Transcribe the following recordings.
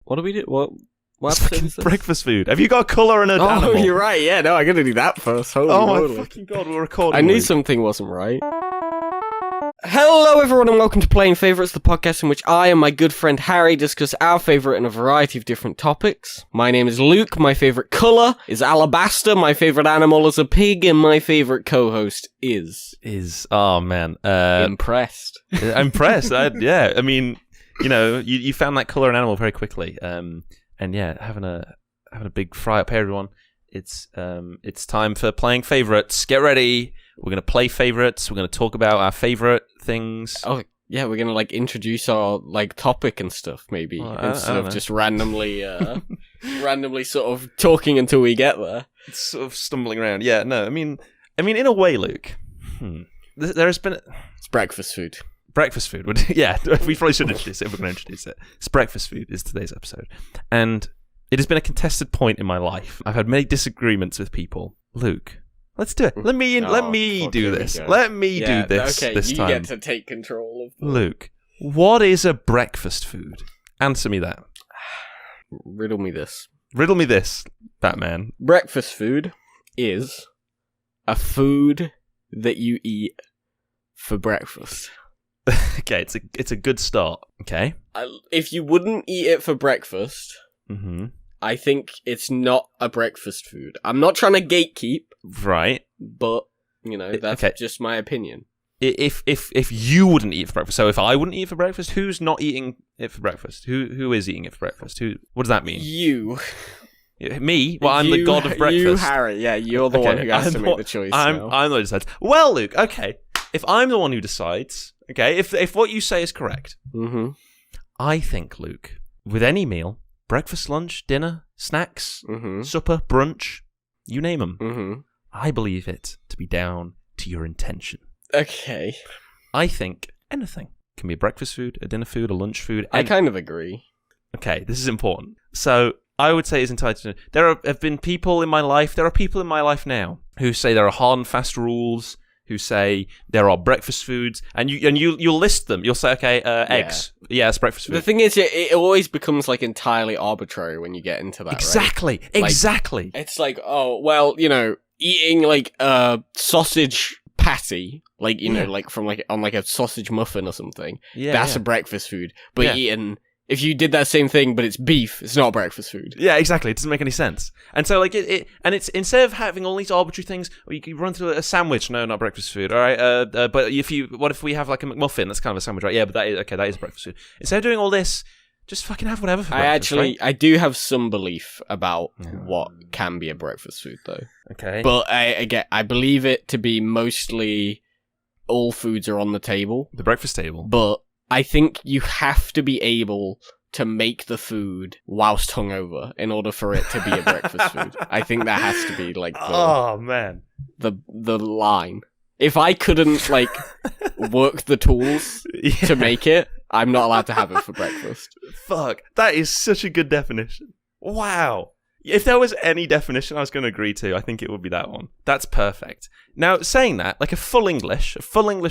What do we do? What It's fucking breakfast food. Have you got a colour and an animal? Oh, you're right. Yeah, no, I gotta do that first. Holy my fucking god, we're recording. I knew something wasn't right. Hello, everyone, and welcome to Playing Favourites, the podcast in which I and my good friend Harry discuss our favourite in a variety of different topics. My name is Luke, my favourite colour is alabaster, my favourite animal is a pig, and my favourite co-host is... Oh, man. Impressed. Impressed, yeah. I mean, you know, you found that colour and animal very quickly. And yeah, having a big fry up here, everyone. It's time for Playing Favourites. Get ready. We're going to play favourites. We're going to talk about our favourite things. Oh, yeah, we're going to, like, introduce our, like, topic and stuff, maybe, instead of just randomly sort of talking until we get there. It's sort of stumbling around. Yeah, no, I mean, in a way, Luke, there has been... It's breakfast food. Breakfast food. Yeah, we probably should introduce it if we're going to introduce it. It's breakfast food is today's episode. And it has been a contested point in my life. I've had many disagreements with people. Luke... Let's do it. Let me do this. Let me do this okay, this time. You get to take control of Luke, what is a breakfast food? Answer me that. Riddle me this. Riddle me this, Batman. Breakfast food is a food that you eat for breakfast. Okay, it's a good start. Okay. If you wouldn't eat it for breakfast, I think it's not a breakfast food. I'm not trying to gatekeep. Right. But, you know, that's just my opinion. If you wouldn't eat it for breakfast, so if I wouldn't eat it for breakfast, who's not eating it for breakfast? Who is eating it for breakfast? What does that mean? You. Me? Well, I'm the god of breakfast. You, Harry. Yeah, you're the one who has to make the choice. I'm the one who decides. Well, Luke, okay. If I'm the one who decides, okay, if what you say is correct, I think, Luke, with any meal, breakfast, lunch, dinner, snacks, supper, brunch, you name them. I believe it to be down to your intention. Okay. I think anything can be a breakfast food, a dinner food, a lunch food. I kind of agree. Okay, this is important. So I would say it's entitled to... There have been people in my life, there are people in my life now who say there are hard and fast rules, who say there are breakfast foods, and you'll list them. You'll say, okay, eggs. Yeah, it's breakfast food. The thing is, it always becomes like entirely arbitrary when you get into that. Exactly, right? Exactly. It's like, oh, well, you know, eating like a sausage patty, like, you know, like from like on like a sausage muffin or something. Yeah, that's a breakfast food. But eating. If you did that same thing, but it's beef, it's not breakfast food. Yeah, exactly. It doesn't make any sense. And so, like, it's instead of having all these arbitrary things, or you can run through a sandwich. No, not breakfast food. All right. But what if we have like a McMuffin? That's kind of a sandwich, right? Yeah, but that is breakfast food. Instead of doing all this, just fucking have whatever for breakfast. I do have some belief about what can be a breakfast food, though. Okay. But I believe it to be mostly all foods are on the table. The breakfast table. But I think you have to be able to make the food whilst hungover in order for it to be a breakfast food. I think that has to be like the line. If I couldn't like work the tools to make it, I'm not allowed to have it for breakfast. Fuck, that is such a good definition. Wow. If there was any definition I was going to agree to, I think it would be that one. That's perfect. Now, saying that, like a full English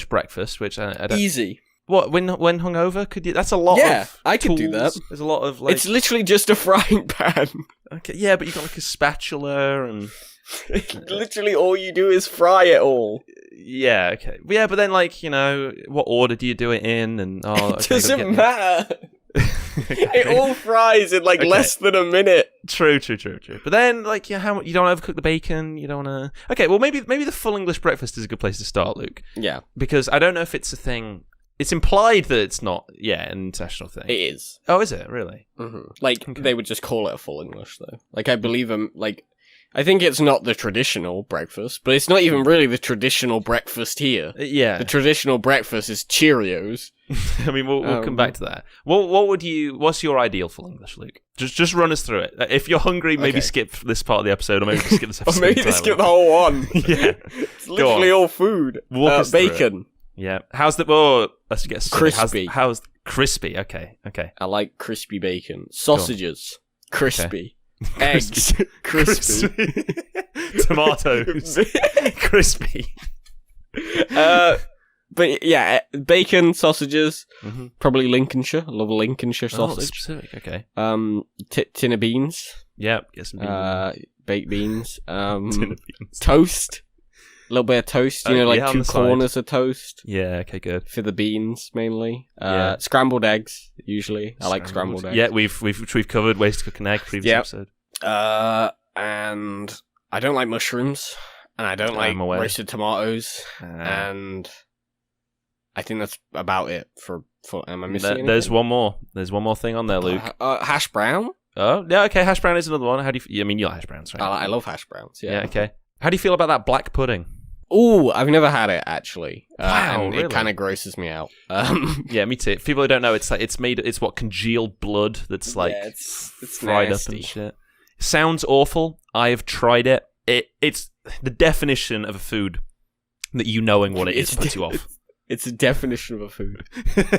breakfast, which I don't... Easy. What, when hungover? Could you? That's a lot of tools. I could do that. There's a lot of, like... It's literally just a frying pan. Okay, yeah, but you've got, like, a spatula and... Literally all you do is fry it all. Yeah, okay. Yeah, but then, like, you know, what order do you do it in? And it doesn't matter. It all fries in, like, less than a minute. True. But then, like, you don't overcook the bacon, you don't want to... Okay, well, maybe the full English breakfast is a good place to start, Luke. Yeah. Because I don't know if it's a thing... It's implied that it's not, an international thing. It is. Oh, is it? Really? Mm-hmm. Like, they would just call it a full English, though. Like, I believe I think it's not the traditional breakfast, but it's not even really the traditional breakfast here. Yeah. The traditional breakfast is Cheerios. I mean, we'll come back to that. What's your ideal full English, Luke? Just run us through it. If you're hungry, maybe skip this part of the episode, or maybe skip this episode. Or maybe skip the whole one. Yeah. It's literally all food. Bacon. Yeah. How's the... Oh, let's get started. Crispy. How's crispy? Okay. I like crispy bacon. Sausages. Crispy. Okay. Eggs. Crispy. Tomatoes. Crispy. But yeah, bacon, sausages, probably Lincolnshire. I love a Lincolnshire sausage. Specific, okay. Tin of beans. Yep, get some beans. Baked beans. Tin of beans. Toast. A little bit of toast, like 2 corners of toast. Yeah, okay, good. For the beans, mainly. Scrambled eggs, usually. I like scrambled eggs. Yeah, we've covered ways to cook an egg previous episode. And I don't like mushrooms, and I don't like roasted tomatoes, and I think that's about it for am I missing anything? There's one more. There's one more thing on there, Luke. Hash brown? Oh, yeah, okay, hash brown is another one. How do you... I mean, you like hash browns, right? I love hash browns, yeah. Yeah, okay. How do you feel about that black pudding? Ooh, I've never had it, actually. Wow, and really? It kind of grosses me out. Yeah, me too. People who don't know, it's what, congealed blood that's like it's fried nasty. up and shit. Sounds awful. I have tried it. It's the definition of a food that you knowing what it is puts you off. It's a definition of a food.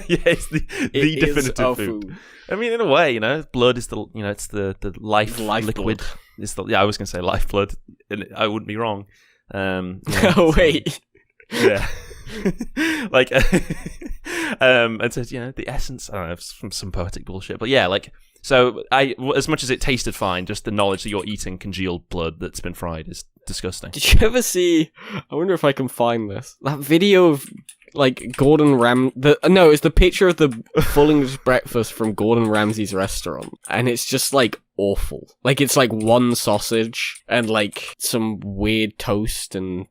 Yeah, it's the definitive food. I mean, in a way, blood is it's the life liquid. It's I was going to say lifeblood, and I wouldn't be wrong. Oh wait. Yeah. Like, and so the essence. I don't know, from some poetic bullshit, but yeah, like. So, as much as it tasted fine, just the knowledge that you're eating congealed blood that's been fried is disgusting. Did you ever see? I wonder if I can find this. That video of like Gordon it's the picture of the full English breakfast from Gordon Ramsay's restaurant, and it's just like awful. Like it's like one sausage and like some weird toast and.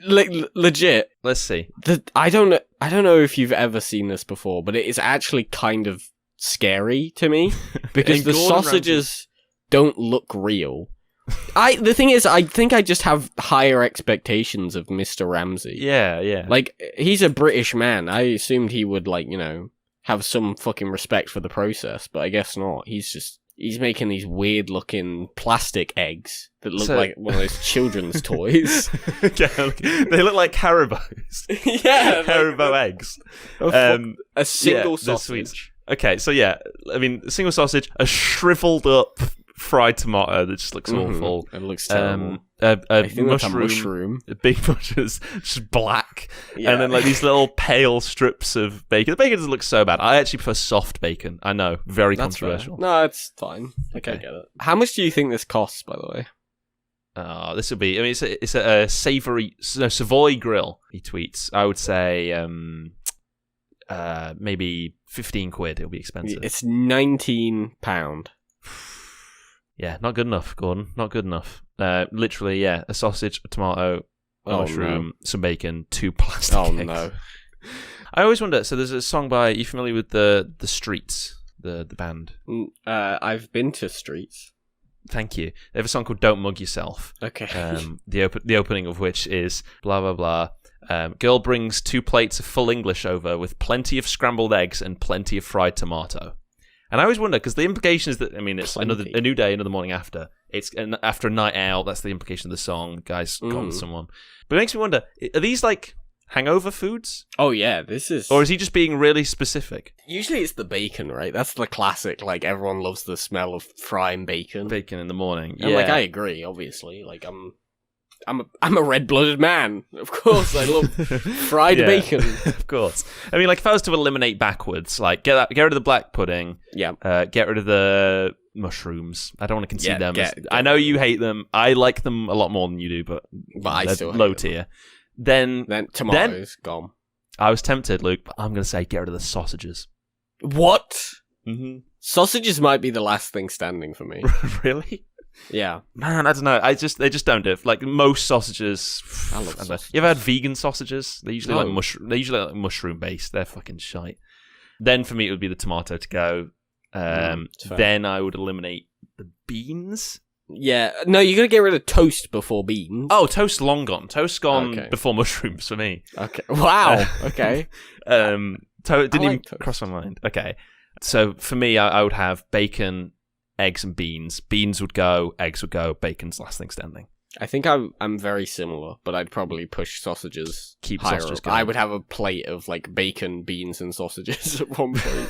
Legit. Let's see. I don't know if you've ever seen this before, but it is actually kind of scary to me because the sausages don't look real. The thing is, I think I just have higher expectations of Mr. Ramsay. Yeah. Like, he's a British man. I assumed he would, have some fucking respect for the process, but I guess not. He's making these weird-looking plastic eggs that look like one of those children's toys. They look like Haribo's. Yeah. Haribo eggs. A single sausage. Okay, so yeah, I mean, a single sausage, a shriveled up fried tomato that just looks awful. It looks terrible. I think mushroom. Big mushrooms, just black. Yeah. And then like these little pale strips of bacon. The bacon doesn't look so bad. I actually prefer soft bacon. I know, very controversial. Fair. No, it's fine. Okay, I get it. How much do you think this costs, by the way? This would be, I mean, it's a savoury, Savoy grill, he tweets. I would say, maybe 15 quid. It'll be expensive. It's £19. Yeah, not good enough, Gordon. Not good enough. Literally, yeah, a sausage, a tomato, a mushroom, some bacon, 2 plastic eggs. No. I always wonder, so there's a song by, are you familiar with the Streets, the band? I've been to Streets. Thank you. They have a song called Don't Mug Yourself. Okay. The opening of which is blah, blah, blah. Girl brings 2 plates of full English over with plenty of scrambled eggs and plenty of fried tomato. And I always wonder, because the implication is that, I mean, it's a new day, another morning after. It's after a night out, that's the implication of the song. Guys gone with someone. But it makes me wonder, are these like hangover foods? Oh yeah, this is... Or is he just being really specific? Usually it's the bacon, right? That's the classic, like, everyone loves the smell of frying bacon. Bacon in the morning, and, like, I agree, obviously. Like, I'm a red-blooded man. Of course, I love fried bacon. Of course. I mean, like, if I was to eliminate backwards, like, get rid of the black pudding. Yeah. Get rid of the mushrooms. I don't want to concede them. I know you hate them. I like them a lot more than you do, but I still hate low them. Tier. Then tomatoes, gone. I was tempted, Luke, but I'm going to say get rid of the sausages. What? Mm-hmm. Sausages might be the last thing standing for me. Really? Yeah. Man, I don't know. They just don't do it. Like most sausages. I love sausages. You ever had vegan sausages? They usually like mushroom based. They're fucking shite. Then for me it would be the tomato to go. Then I would eliminate the beans. Yeah. No, you gotta get rid of toast before beans. Oh, toast long gone. Toast gone before mushrooms for me. Okay. Wow. Okay. Didn't even cross my mind. Okay. So for me, I would have bacon, eggs, and beans. Beans would go, eggs would go, bacon's last thing standing. I think I'm very similar, but I'd probably push sausages. Keep higher sausages up. going. I would have a plate of like bacon, beans, and sausages at one point.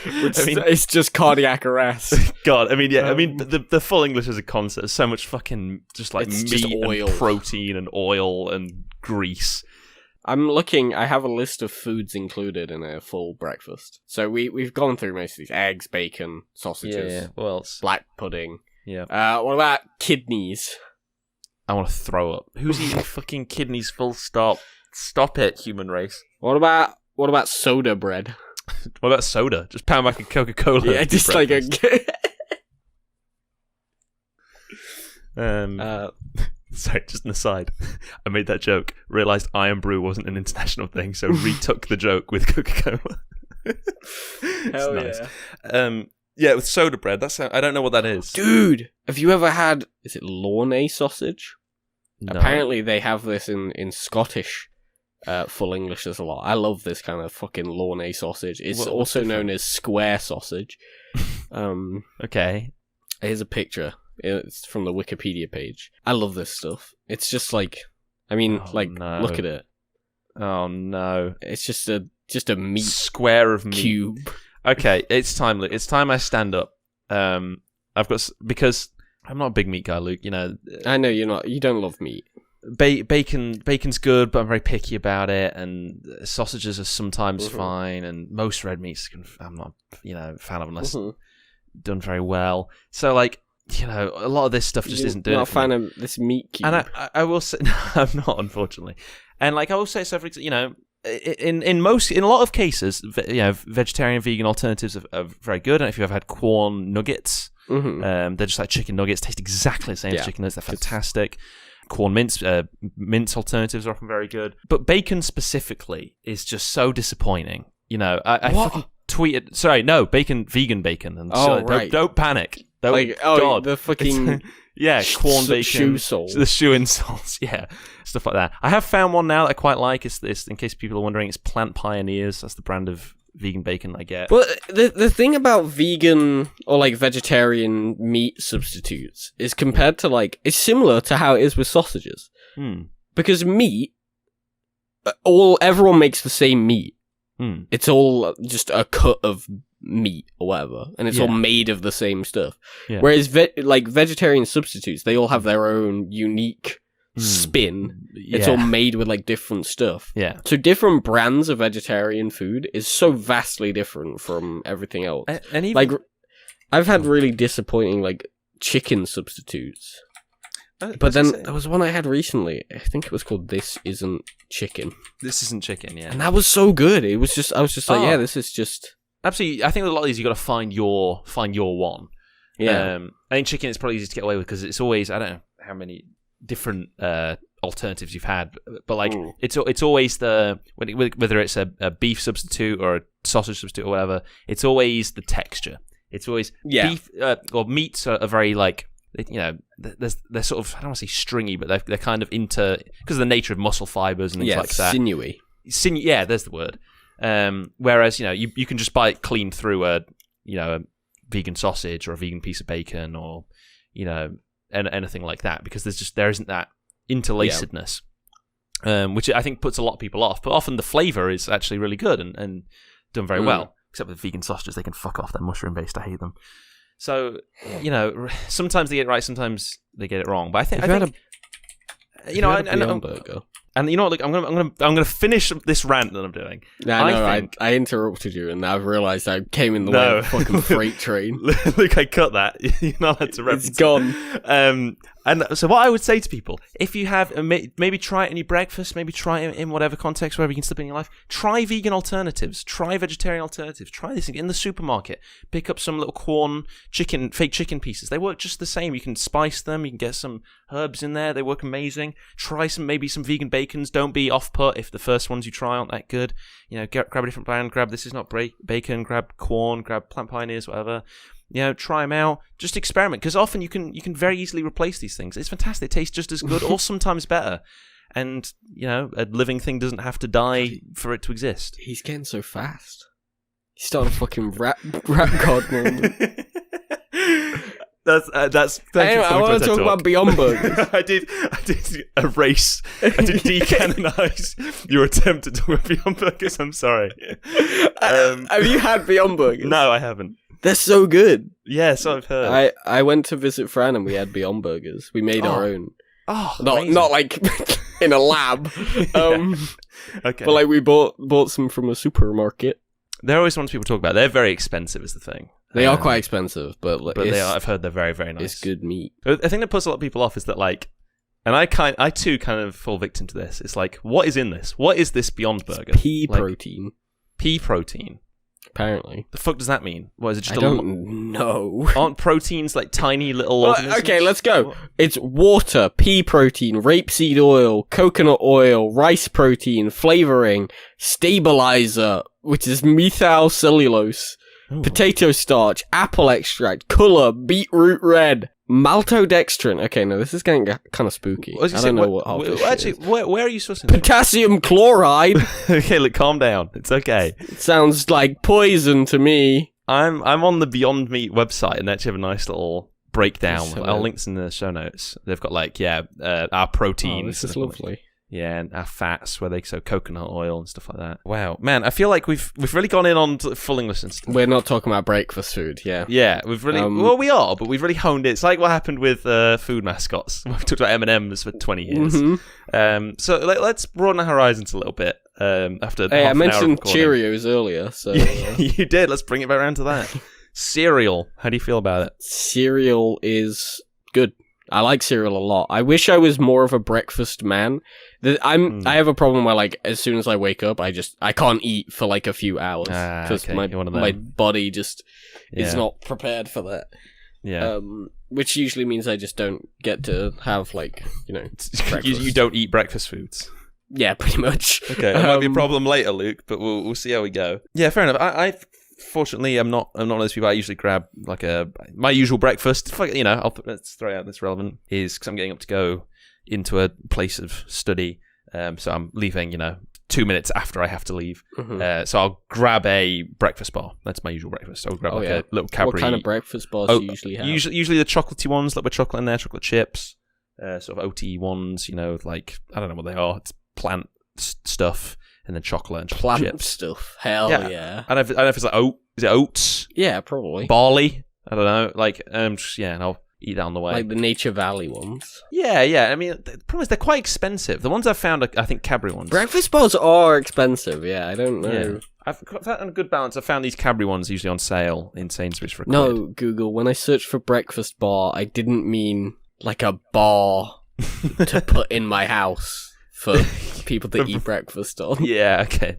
It's just cardiac arrest. God, I mean, yeah, I mean, the full English as a concept is so much fucking just like meat just oil. And protein and oil and grease. I'm looking. I have a list of foods included in a full breakfast. So we've gone through most of these: eggs, bacon, sausages. Yeah. What else? Black pudding. Yeah. What about kidneys? I want to throw up. Who's eating fucking kidneys? Full stop. Stop it, human race. What about soda bread? What about soda? Just pound back a Coca-Cola. Yeah, just like a. Sorry, just an aside. I made that joke, realised Iron Brew wasn't an international thing, so retook the joke with Coca-Cola. Hell nice. Yeah. Yeah, with soda bread. I don't know what that is. Dude, have you ever had... Is it Launay sausage? No. Apparently they have this in Scottish full English as a lot. I love this kind of fucking Launay sausage. It's also known as square sausage. Okay. Here's a picture. It's from the Wikipedia page. I love this stuff. It's just like, I mean, look at it. Oh no! It's just a meat square of meat cube. Okay, it's time. It's time I stand up. Because I'm not a big meat guy, Luke. You know. I know you're not. You don't love meat. Bacon's good, but I'm very picky about it. And sausages are sometimes fine, and most red meats I'm not, a fan of unless done very well. So a lot of this stuff just isn't doing it. Not a fan of this meat cube. And I will say, no, I'm not, unfortunately. And I will say, so for example, in a lot of cases, vegetarian, vegan alternatives are very good. And if you've ever had Quorn nuggets, they're just like chicken nuggets, taste exactly the same as chicken nuggets. They're fantastic. Quorn mince alternatives are often very good. But bacon specifically is just so disappointing. I fucking tweeted. Sorry, no, vegan bacon. And right. Don't panic. God, the fucking Quorn bacon, shoe soles, the shoe insoles, stuff like that. I have found one now that I quite like. It's in case people are wondering, it's Plant Pioneers. That's the brand of vegan bacon I get. But the thing about vegan or vegetarian meat substitutes is compared to it's similar to how it is with sausages. Because meat, everyone makes the same meat. It's all just a cut of meat or whatever, and it's all made of the same stuff. Whereas vegetarian substitutes, they all have their own unique spin. It's all made with different stuff. So different brands of vegetarian food is so vastly different from everything else. And even I've had really disappointing chicken substitutes. But then there was one I had recently. I think it was called This Isn't Chicken. This Isn't Chicken, yeah. And that was so good. I was just this is just... Absolutely. I think with a lot of these, you've got to find your one. Yeah. I think chicken is probably easy to get away with because it's always, I don't know how many different alternatives you've had, but it's always whether it's a beef substitute or a sausage substitute or whatever, it's always the texture. It's always beef, or meats are very they're sort of, I don't want to say stringy, but they're kind of because of the nature of muscle fibers and things like that. Sinewy. Yeah, there's the word. Whereas you can just buy it clean through a vegan sausage or a vegan piece of bacon or anything like that, because there isn't that interlacedness, which I think puts a lot of people off. But often the flavor is actually really good and done very well. Except with vegan sausages, they can fuck off. They're mushroom based. I hate them. So sometimes they get it right, sometimes they get it wrong. But I think and you know what? Look, I'm gonna finish this rant that I'm doing. Yeah, I interrupted you, and I've realised I came in the way of a fucking freight train. Look, I cut that. You're not allowed to reference. It's gone. And so what I would say to people, if you have, maybe try it in your breakfast, maybe try it in whatever context, wherever you can slip in your life, try vegan alternatives, try vegetarian alternatives, try this in the supermarket, pick up some little Quorn fake chicken pieces. They work just the same. You can spice them, you can get some herbs in there, they work amazing. Try maybe some vegan bacons. Don't be off-put if the first ones you try aren't that good. Grab a different brand, grab This Is Not Bacon, grab Quorn, grab Plant Pioneers, whatever. Try them out. Just experiment, because often you can very easily replace these things. It's fantastic. It tastes just as good, or sometimes better. And a living thing doesn't have to die for it to exist. He's getting so fast. He started fucking rap god moment. That's. Anyway, I want to talk about Beyond Burgers. I did erase. I did decanonize your attempt to talk about Beyond Burgers. I'm sorry. Have you had Beyond Burgers? No, I haven't. They're so good. Yeah, so I've heard. I went to visit Fran and we had Beyond Burgers. We made our own. Oh, not like in a lab. Okay. But like we bought some from a supermarket. They're always ones people talk about. They're very expensive, is the thing. They are quite expensive, but they are. I've heard they're very, very nice. It's good meat. The thing that puts a lot of people off is that, like, and I too kind of fall victim to this. It's like, what is in this? What is this Beyond Burger? Pea protein. Pea protein. Apparently. The fuck does that mean? What is it? Just I don't know. Aren't proteins like tiny little organisms? Okay, let's go. It's water, pea protein, rapeseed oil, coconut oil, rice protein, flavoring, stabilizer, which is methyl cellulose, potato starch, apple extract, color, beetroot red, maltodextrin. Okay, no, this is getting kind of spooky. I don't know what half this actually, shit is. where are you sourcing this? Potassium chloride. Okay, look, calm down. It's okay. It sounds like poison to me. I'm on the Beyond Meat website, and they actually have a nice little breakdown. I'll links in the show notes. They've got like our proteins. Oh, this is lovely. Yeah, and our fats, so coconut oil and stuff like that. Wow, man, I feel like we've really gone in on full English and stuff. We're not talking about breakfast food, yeah. Yeah, we've really well, we are, but we've really honed it. It's like what happened with food mascots. We've talked about M&Ms for 20 years. Mm-hmm. So let's broaden our horizons a little bit. After I mentioned Cheerios earlier, so you did. Let's bring it back around to that. Cereal. How do you feel about it? Cereal is good. I like cereal a lot. I wish I was more of a breakfast man. I have a problem where, like, as soon as I wake up, I can't eat for like a few hours because my body just is not prepared for that. Yeah. Which usually means I just don't get to have, like, breakfast. You don't eat breakfast foods. Yeah, pretty much. Okay, that might be a problem later, Luke, but we'll see how we go. Yeah, fair enough. I fortunately, I'm not one of those people. I usually grab like my usual breakfast. Let's throw out this relevant is because I'm getting up to go into a place of study. So I'm leaving, 2 minutes after I have to leave. Mm-hmm. So I'll grab a breakfast bar. That's my usual breakfast. I'll grab a little Cadbury. What kind of breakfast bars do you usually have? Usually the chocolatey ones, like with chocolate in there, chocolate chips, sort of OT ones. Like I don't know what they are. It's plant stuff. And then chocolate and chocolate plant chips. Stuff. Hell yeah. I don't know if it's like is it oats? Yeah, probably. Barley? I don't know. Like, and I'll eat that on the way. Like the Nature Valley ones. Yeah. I mean, the problem is they're quite expensive. The ones I've found are, I think, Cadbury ones. Breakfast bars are expensive, yeah. I don't know. Yeah. I've found a good balance. I found these Cadbury ones usually on sale in Sainsbury's for a No, quid. Google, when I searched for breakfast bar, I didn't mean like a bar to put in my house. For people to eat breakfast on. Yeah, okay.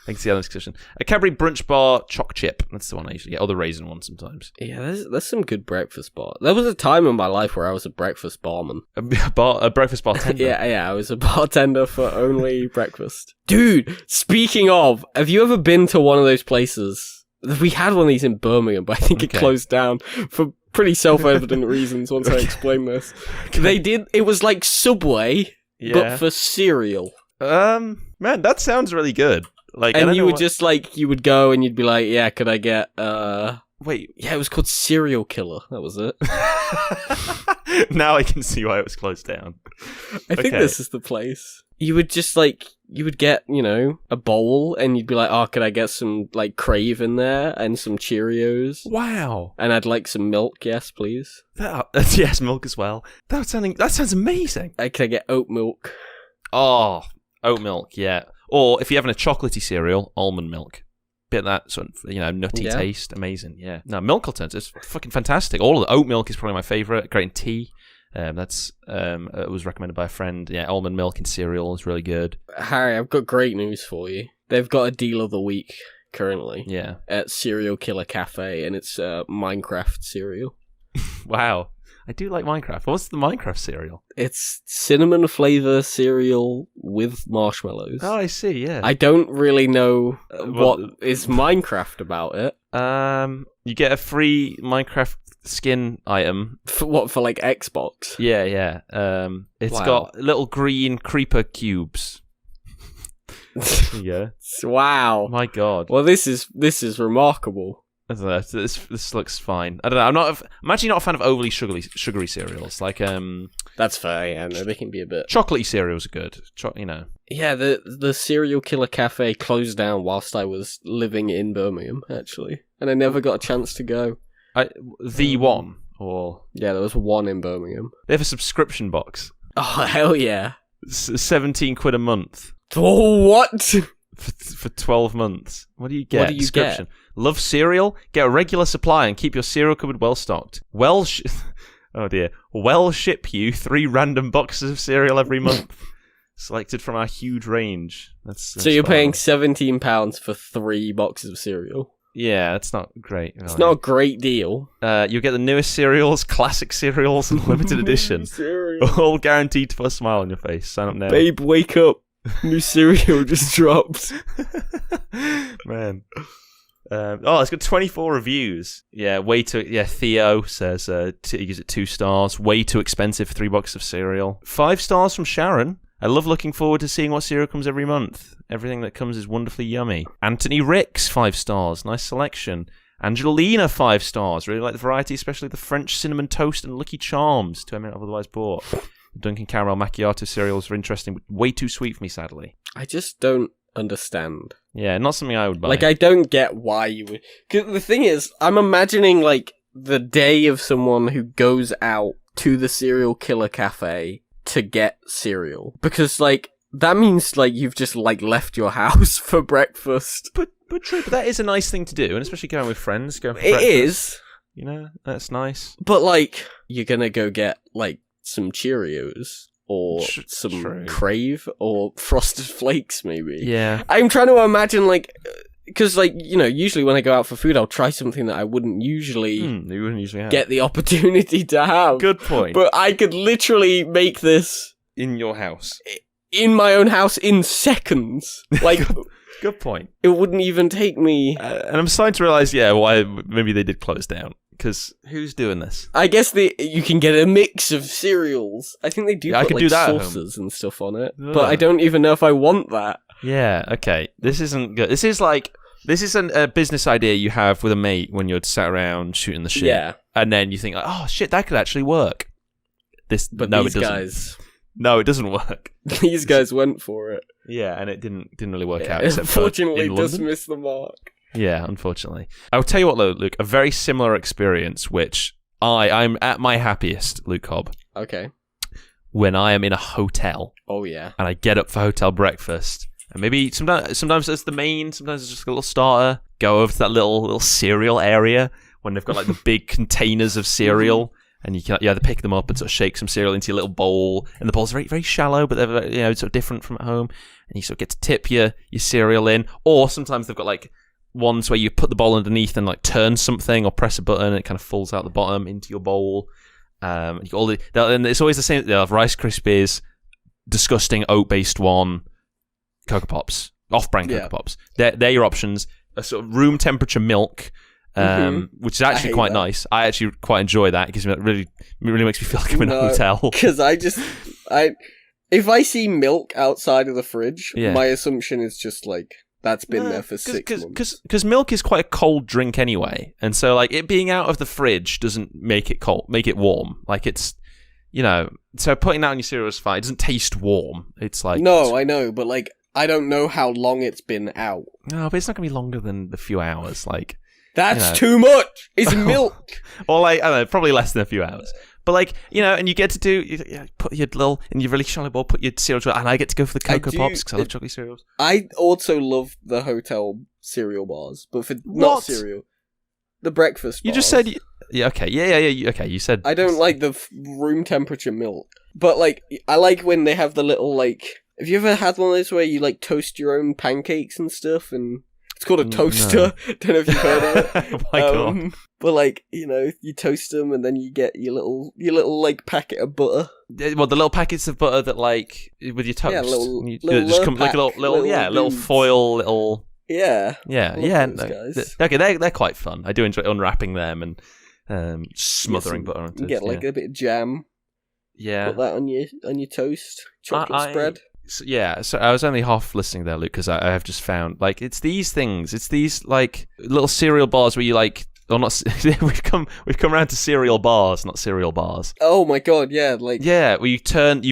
I can see how this discussion. A Cadbury Brunch Bar Choc Chip. That's the one I usually get. Or the raisin one sometimes. Yeah, there's some good breakfast bar. There was a time in my life where I was a breakfast barman. A breakfast bartender? Yeah, I was a bartender for only breakfast. Dude, speaking of, have you ever been to one of those places? We had one of these in Birmingham, but I think it closed down for pretty self-evident reasons once I explained this. It was like Subway... Yeah. But for cereal. Man, that sounds really good. Like, and you would just like, you would go and you'd be like, yeah, could I get, Wait. Yeah, it was called Serial Killer. That was it. Now I can see why it was closed down. I think this is the place. You would just like, you would get, a bowl and you'd be like, oh, could I get some like Crave in there and some Cheerios? Wow. And I'd like some milk, yes, please. Yes, milk as well. That sounds amazing. Can I get oat milk? Oh, oat milk, yeah. Or if you're having a chocolatey cereal, almond milk. Bit of that sort of, nutty taste. Amazing, yeah. No, milk alternatives, fucking fantastic. All of the oat milk is probably my favourite. Great in tea. It was recommended by a friend. Yeah, almond milk in cereal is really good. Harry, I've got great news for you. They've got a deal of the week currently. Yeah. At Serial Killer Cafe, and it's Minecraft cereal. Wow. I do like Minecraft. What's the Minecraft cereal? It's cinnamon flavor cereal with marshmallows. Oh, I see, yeah. I don't really know what is Minecraft about it. You get a free Minecraft skin item. For what, for like Xbox? Yeah. It's got little green creeper cubes. Yeah. Wow. My God. Well, this is remarkable. I don't know, this looks fine. I don't know. I'm actually not a fan of overly sugary cereals. Like That's fair. Yeah, no, they can be a bit chocolatey cereals are good. Yeah, the Serial Killer Cafe closed down whilst I was living in Birmingham, actually, and I never got a chance to go. The one, or yeah, there was one in Birmingham. They have a subscription box. Oh hell yeah! 17 quid a month. Oh, what? For 12 months. What do you get? What do you get? Love cereal? Get a regular supply and keep your cereal cupboard well stocked. Oh dear. Well ship you 3 random boxes of cereal every month. Selected from our huge range. That's so you're paying £17 for 3 boxes of cereal? Yeah, that's not great. It's not a great deal. You'll get the newest cereals, classic cereals, and limited edition. All guaranteed to put a smile on your face. Sign up now. Babe, wake up. New cereal just dropped. Man. It's got 24 reviews. Yeah, Theo says he gives it 2 stars. Way too expensive for 3 boxes of cereal. 5 stars from Sharon. I love looking forward to seeing what cereal comes every month. Everything that comes is wonderfully yummy. Anthony Ricks, 5 stars. Nice selection. Angelina, 5 stars. Really like the variety, especially the French cinnamon toast and Lucky Charms. 2 I may not have otherwise bought. Dunkin' Caramel Macchiato cereals are interesting, but way too sweet for me, sadly. I just don't understand. Yeah, not something I would buy. Like, I don't get why you would... Because the thing is, I'm imagining, like, the day of someone who goes out to the Serial Killer Cafe to get cereal. Because, like, that means, like, you've just, like, left your house for breakfast. But true, but that is a nice thing to do, and especially going with friends, going for breakfast. It is. You know, that's nice. But, like, you're gonna go get, like, some Cheerios or some Crave or Frosted Flakes, maybe. Yeah. I'm trying to imagine, like, because, like, you know, usually when I go out for food, I'll try something that I wouldn't usually get the opportunity to have. Good point. But I could literally make this in your house, in my own house, in seconds. Like, good point. It wouldn't even take me. And I'm starting to realize, why maybe they did close down. Because who's doing this? I guess you can get a mix of cereals. I think they do put like sauces and stuff on it. Ugh. But I don't even know if I want that. Yeah, okay. This isn't good. This isn't a business idea you have with a mate when you're sat around shooting the shit. Yeah. And then you think, like, oh shit, that could actually work. But no, these guys... No, it doesn't work. These guys went for it. Yeah, and it didn't really work out. Unfortunately, just missed the mark. Yeah, unfortunately. I'll tell you what, though, Luke, a very similar experience, which I'm at my happiest, Luke Cobb. Okay. When I am in a hotel. Oh, yeah. And I get up for hotel breakfast. And maybe sometimes it's the main, sometimes it's just a little starter. Go over to that little cereal area when they've got like the big containers of cereal. And you can either pick them up and sort of shake some cereal into your little bowl. And the bowl's very, very shallow, but they're sort of different from at home. And you sort of get to tip your cereal in. Or sometimes they've got like ones where you put the bowl underneath and like turn something or press a button and it kind of falls out the bottom into your bowl. And it's always the same. They'll have Rice Krispies, disgusting oat-based one, Cocoa Pops, off-brand Cocoa Pops. They're your options. A sort of room temperature milk, which is actually quite nice. I actually quite enjoy that because it really makes me feel like I'm in a hotel. Because if I see milk outside of the fridge, my assumption is just like, that's been there for 6 months. Because milk is quite a cold drink anyway, and so like it being out of the fridge doesn't make it cold, make it warm. Like it's, so putting that on your cereal is fine. It doesn't taste warm. It's like I know, but like I don't know how long it's been out. No, but it's not gonna be longer than a few hours. Like that's too much. It's milk. Or like I don't know, probably less than a few hours. But like, and you get to put your little, in your really shallow bowl, put your cereal, and I get to go for the Cocoa Pops because I love chocolate cereals. I also love the hotel cereal bars, but for not cereal, the breakfast bars. You just said, okay, you said. I don't like the room temperature milk, but like, I like when they have the little like, have you ever had one of those where you like toast your own pancakes and stuff and... It's called a toaster. No. Don't know if you've heard of it. Oh my God. But like, you toast them and then you get your little like packet of butter. Well, the little packets of butter that like with your toast. Yeah, little just come like a little foil little. Yeah. Yeah. They're quite fun. I do enjoy unwrapping them and smothering butter on toast. You get like a bit of jam. Yeah. Put that on your toast. Chocolate spread. So I was only half listening there, Luke, because I have just found like it's these things, it's these like little cereal bars where you like, or not. we've come around to cereal bars, not cereal bars. Oh my God, yeah, like where you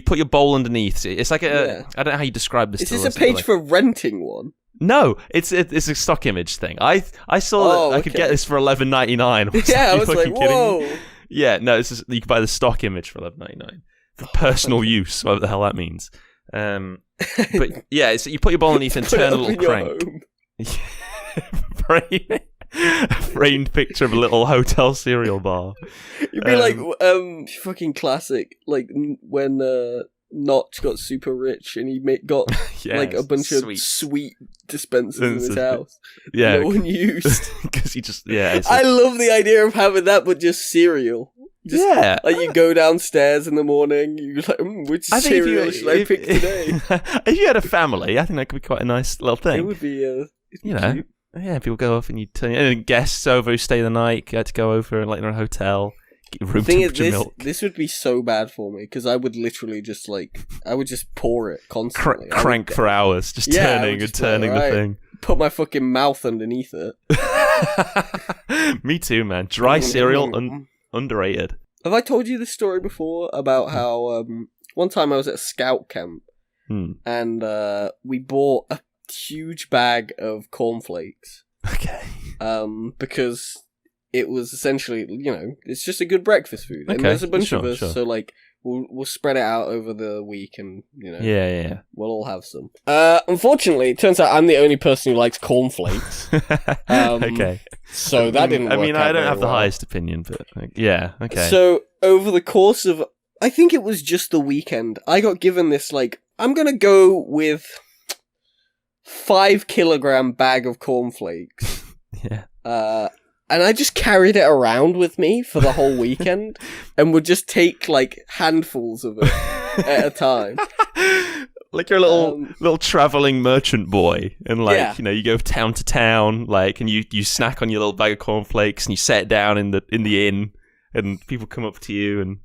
put your bowl underneath. It's like I don't know how you describe this. Is this a page for renting one? No, it's a stock image thing. I saw that I could get this for $11.99. Yeah, I was like, whoa. Yeah, no, you can buy the stock image for $11.99 for personal use, whatever the hell that means. But yeah, so you put your ball underneath and turn a little crank. A framed picture of a little hotel cereal bar. You'd be like, fucking classic, like when Notch got super rich and he got like a bunch of sweet dispensers in his house. Yeah, no one used. Because he just I love the idea of having that, but just cereal. Like you go downstairs in the morning, you're like, which cereal should I pick today? If you had a family, I think that could be quite a nice little thing. It would be, cute. Yeah, people go off and you turn, and guests over who stay the night, get to go over and like in a hotel, get room temperature milk. This would be so bad for me because I would literally just I would just pour it constantly. Crank for hours, just turning and turning the thing. Put my fucking mouth underneath it. Me too, man. Dry cereal, underrated. Have I told you this story before about how one time I was at a scout camp and we bought a huge bag of cornflakes. Okay. Because it was essentially, it's just a good breakfast food. And there's a bunch of us, so like we'll spread it out over the week and, Yeah. We'll all have some. Unfortunately, it turns out I'm the only person who likes cornflakes. Okay. So that didn't work out I don't have very the well. highest opinion, but yeah, okay. So over the course of, I think it was just the weekend, I got given this, I'm going to go with 5 kilogram bag of cornflakes. Yeah. And I just carried it around with me for the whole weekend and would just take handfuls of it at a time. Like you're a little traveling merchant boy, and you go town to town, and you snack on your little bag of cornflakes, and you set it down in the inn, and people come up to you and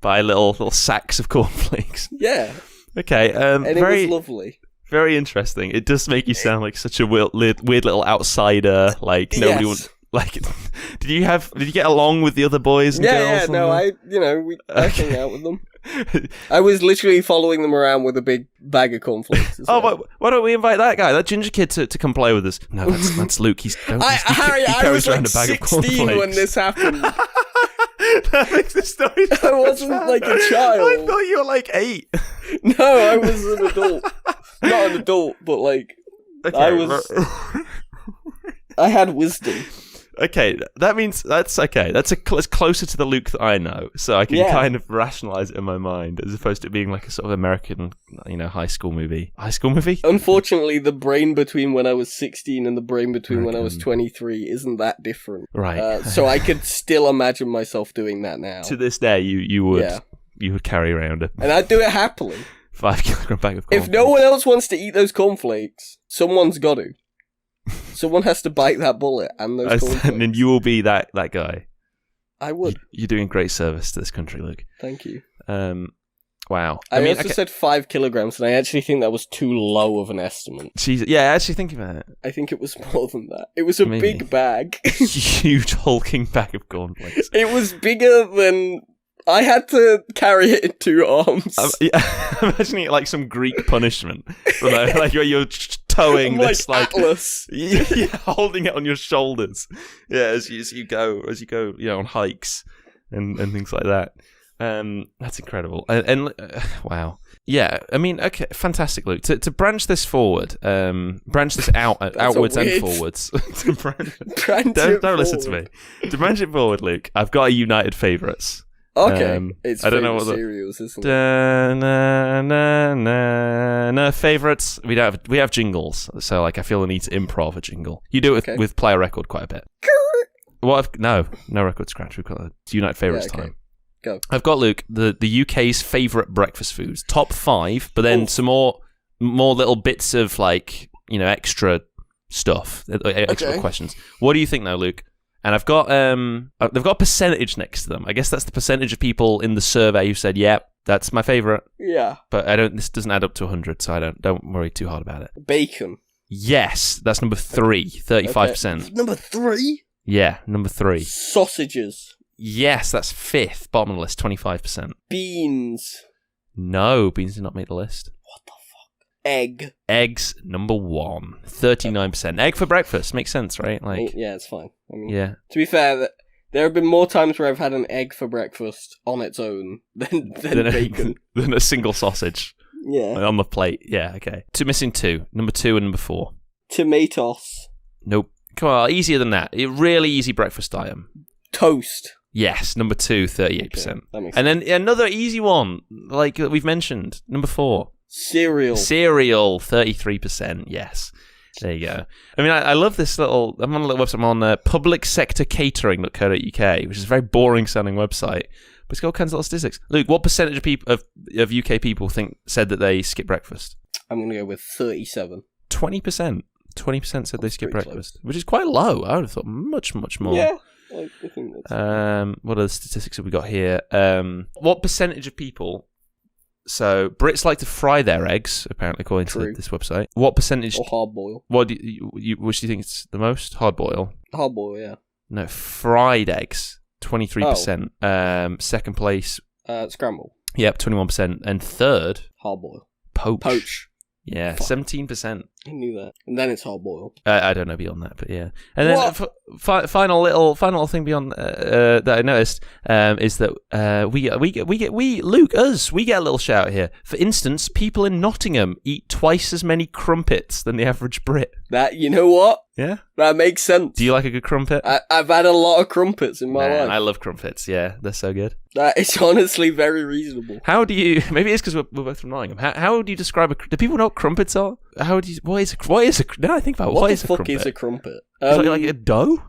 buy little sacks of cornflakes. Yeah. Okay. And it was lovely. Very interesting. It does make you sound like such a weird little outsider. Nobody would. Did you get along with the other boys and girls? I hung out with them. I was literally following them around with a big bag of cornflakes. Why don't we invite that guy, that ginger kid, to come play with us? No, that's Luke. Harry, I was like 16 when this happened. That makes the story. I wasn't like a child. I thought you were like 8. No, I was an adult. Not an adult, but I was. I had wisdom. Okay, that means that's okay. It's closer to the Luke that I know, so I can kind of rationalize it in my mind, as opposed to it being like a sort of American, high school movie. High school movie? Unfortunately, the brain between when I was 16 and the brain between when I was 23 isn't that different. Right. So I could still imagine myself doing that now. To this day, you would carry around it. And I'd do it happily. 5 kilogram bag of cornflakes. If no one else wants to eat those cornflakes, someone's got to. Someone has to bite that bullet and those cornflakes. And then you will be that guy. I would. You're doing great service to this country, Luke. Thank you. Wow. I also said 5 kilograms, and I actually think that was too low of an estimate. Jesus. Yeah, actually thinking about it. I think it was more than that. It was a big bag. Huge hulking bag of cornflakes. It was bigger than... I had to carry it in 2 arms. I'm imagining it like some Greek punishment. Where you're towing this Atlas. Holding it on your shoulders. Yeah, as you go, on hikes and things like that. That's incredible. And wow. Yeah, I mean, okay, fantastic, Luke. To branch this forward, branch this outwards and forwards. Don't listen to me. To branch it forward, Luke, I've got a United Favourites. Okay, it's I don't know what cereals, isn't it? No favourites. We have jingles, so I feel the need to improv a jingle. You do it with play a record quite a bit. No record scratch. We've got United Favourites time. Go. I've got, Luke, the UK's favourite breakfast foods, top 5, but then some more little bits of extra stuff, extra questions. What do you think, though, Luke? And I've got they've got a percentage next to them. I guess that's the percentage of people in the survey who said, "Yep, that's my favourite." Yeah. But this doesn't add up to 100, so don't worry too hard about it. Bacon. Yes, that's number 3, 35%. Okay. Number 3? Yeah, number 3. Sausages. Yes, that's 5th, bottom of the list, 25%. Beans. No, beans did not make the list. What the fuck? Egg. Eggs, number 1, 39%. Egg for breakfast, makes sense, right? Yeah, it's fine. I mean, yeah. To be fair, there have been more times where I've had an egg for breakfast on its own than bacon. Than a single sausage. Yeah. On the plate. Yeah, okay. Missing 2. Number 2 and number 4. Tomatoes. Nope. Come on, easier than that. Really easy breakfast item. Toast. Yes, number 2, 38%. Okay, that makes and then another easy one, like we've mentioned, number 4. Cereal, 33%, yes. There you go. I mean, I love this little... I'm on a little website. I'm on publicsectorcatering.co.uk, which is a very boring-sounding website, but it's got all kinds of little statistics. Luke, what percentage of people of UK people said that they skip breakfast? I'm going to go with 37. 20%. 20% said they skip breakfast, which is quite low. I would have thought much, much more. Yeah. I think that's what other statistics have we got here? What percentage of people... So, Brits like to fry their eggs, apparently, according to this website. What percentage... Or hard boil. What which do you think is the most? Hard boil? Hard boil, yeah. No, fried eggs. 23%. Second place... scramble. Yep, 21%. And third... Hard boil. Poach. Yeah, Fuck. 17%. I knew that. And then it's hard boil. I don't know beyond that, but yeah. And then final little thing beyond that I noticed is that we get a little shout here. For instance, people in Nottingham eat twice as many crumpets than the average Brit. That, you know what? Yeah, that makes sense. Do you like a good crumpet? I've had a lot of crumpets in my life. I love crumpets. Yeah, they're so good. It's honestly very reasonable. How do you? Maybe it's because we're both from Nottingham. How do you describe do people know what crumpets are? How do you? What is a? Now I think about what is the fuck is a crumpet? Is it like a dough?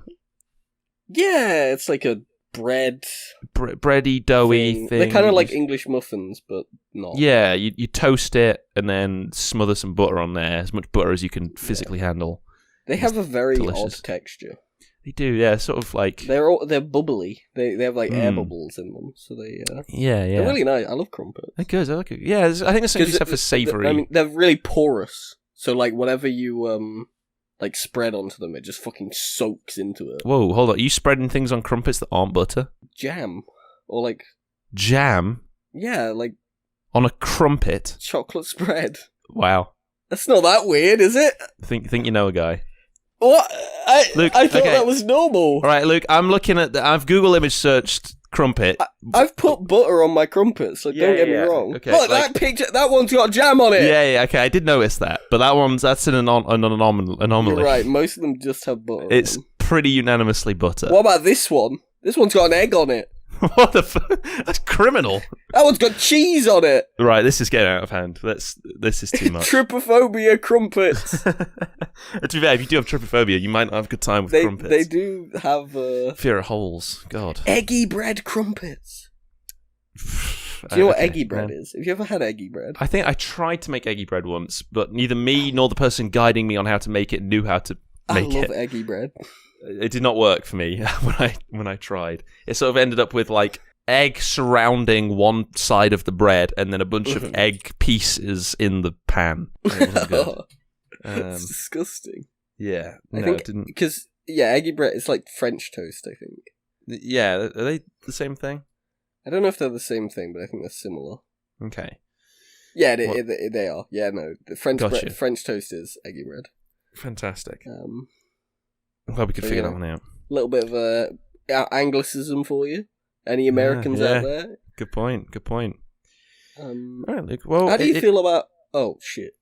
Yeah, it's like a bread, bready, doughy thing. They're kind of like English muffins, but not. Yeah, you toast it and then smother some butter on there, as much butter as you can physically handle. They have a very delicious odd texture. They do, yeah, sort of like they're bubbly. They have like air bubbles in them, so they they're really nice. I love crumpets. They're good. I like it. Yeah, I think there's something you have for savoury. I mean, they're really porous, so like whatever you like spread onto them, it just fucking soaks into it. Whoa, hold on! Are you spreading things on crumpets that aren't butter? Jam or like jam? Yeah, like on a crumpet. Chocolate spread. Wow, that's not that weird, is it? Think you know a guy. What? I thought that was normal. All right, Luke, I'm looking at I've Google image searched crumpet. I've put butter on my crumpets, so don't get me wrong. Okay, look, that picture, that one's got jam on it. Yeah, okay, I did notice that, but that's an anomaly. You're right, most of them just have butter. It's pretty unanimously butter. What about this one? This one's got an egg on it. What the fuck? That's criminal. That one's got cheese on it. Right, this is getting out of hand. This is too much. Trypophobia crumpets. To be fair, if you do have trypophobia, you might not have a good time with crumpets. They do have fear of holes. God. Eggy bread crumpets. Do you know what eggy bread is? Have you ever had eggy bread? I think I tried to make eggy bread once, but neither me nor the person guiding me on how to make it knew how to make it. I love eggy bread. It did not work for me when I tried. It sort of ended up with like egg surrounding one side of the bread and then a bunch of egg pieces in the pan. It wasn't good. It's disgusting. Yeah. I think, it didn't. Because, eggy bread is like French toast, I think. Yeah, are they the same thing? I don't know if they're the same thing, but I think they're similar. Okay. Yeah, they are. Yeah, no. The French toast is eggy bread. Fantastic. I'm glad we could figure that one out. A little bit of a Anglicism for you. Any Americans out there? Good point. All right, Luke. Well, how do you feel about... Oh, shit.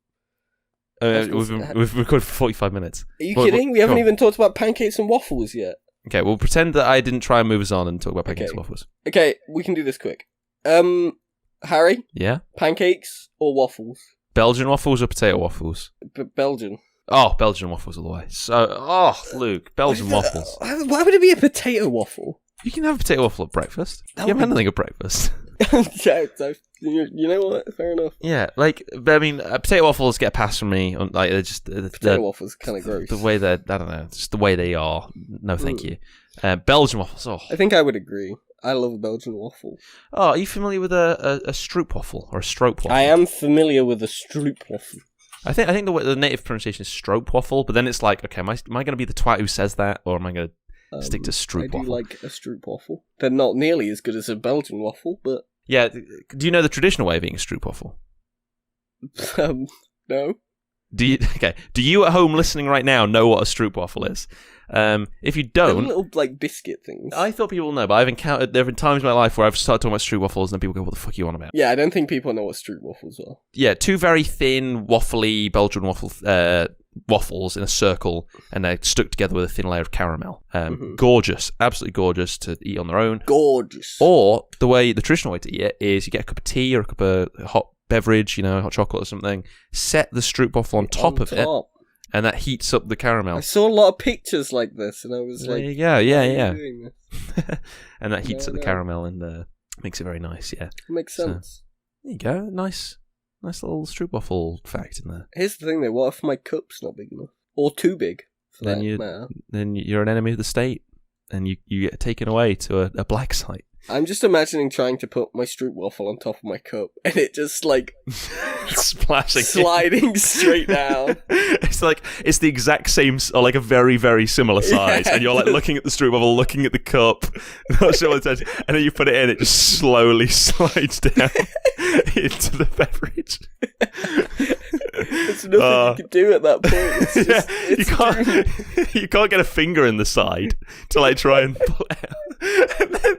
We've recorded for 45 minutes. Are you kidding? We haven't even talked about pancakes and waffles yet. Okay, we'll pretend that I didn't try and move us on and talk about pancakes and waffles. Okay, we can do this quick. Harry? Yeah? Pancakes or waffles? Belgian waffles or potato waffles? Belgian. Oh, Belgian waffles all the way. So, Luke, Belgian waffles. Why would it be a potato waffle? You can have a potato waffle at breakfast. You haven't had anything at breakfast. You know what? Fair enough. Yeah, I mean, potato waffles get a pass from me. Like, they're just potato waffles kind of gross. The way I don't know, just the way they are. No, thank you. Belgian waffles. Oh, I think I would agree. I love a Belgian waffle. Oh, are you familiar with a stroop waffle or a stroop waffle? I am familiar with a stroop waffle. I think the native pronunciation is stroop waffle, but then it's like, okay, am I going to be the twat who says that, or am I going to stick to stroop waffle? I do like a stroop waffle. They're not nearly as good as a Belgian waffle, but... Yeah, do you know the traditional way of eating a stroop waffle? No. Do you at home listening right now know what a stroopwafel is? If you don't, little like biscuit things. I thought people know, but I've encountered there have been times in my life where I've started talking about stroopwafels and then people go, "What the fuck are you on about?" Yeah, I don't think people know what stroopwafels are. Yeah, two very thin, waffly Belgian waffles in a circle, and they're stuck together with a thin layer of caramel. Gorgeous, absolutely gorgeous to eat on their own. Gorgeous. Or the traditional way to eat it is you get a cup of tea or a cup of hot beverage, hot chocolate or something. Set the stroopwafel on top of it. And that heats up the caramel. I saw a lot of pictures like this, and I was like, yeah. And that heats up the caramel and makes it very nice, yeah. Makes sense. There you go. Nice little stroopwafel fact in there. Here's the thing, though. What if my cup's not big enough? Or too big, for then you're an enemy of the state, and you get taken away to a black site. I'm just imagining trying to put my stroopwafel on top of my cup, and it just like splashing, sliding straight down. It's the exact same, or like a very, very similar size, and you're like looking at the stroopwafel, looking at the cup, not sure what it is, and then you put it in, it just slowly slides down into the beverage. There's nothing you can do at that point. You can't get a finger in the side to like try and pull it out. And then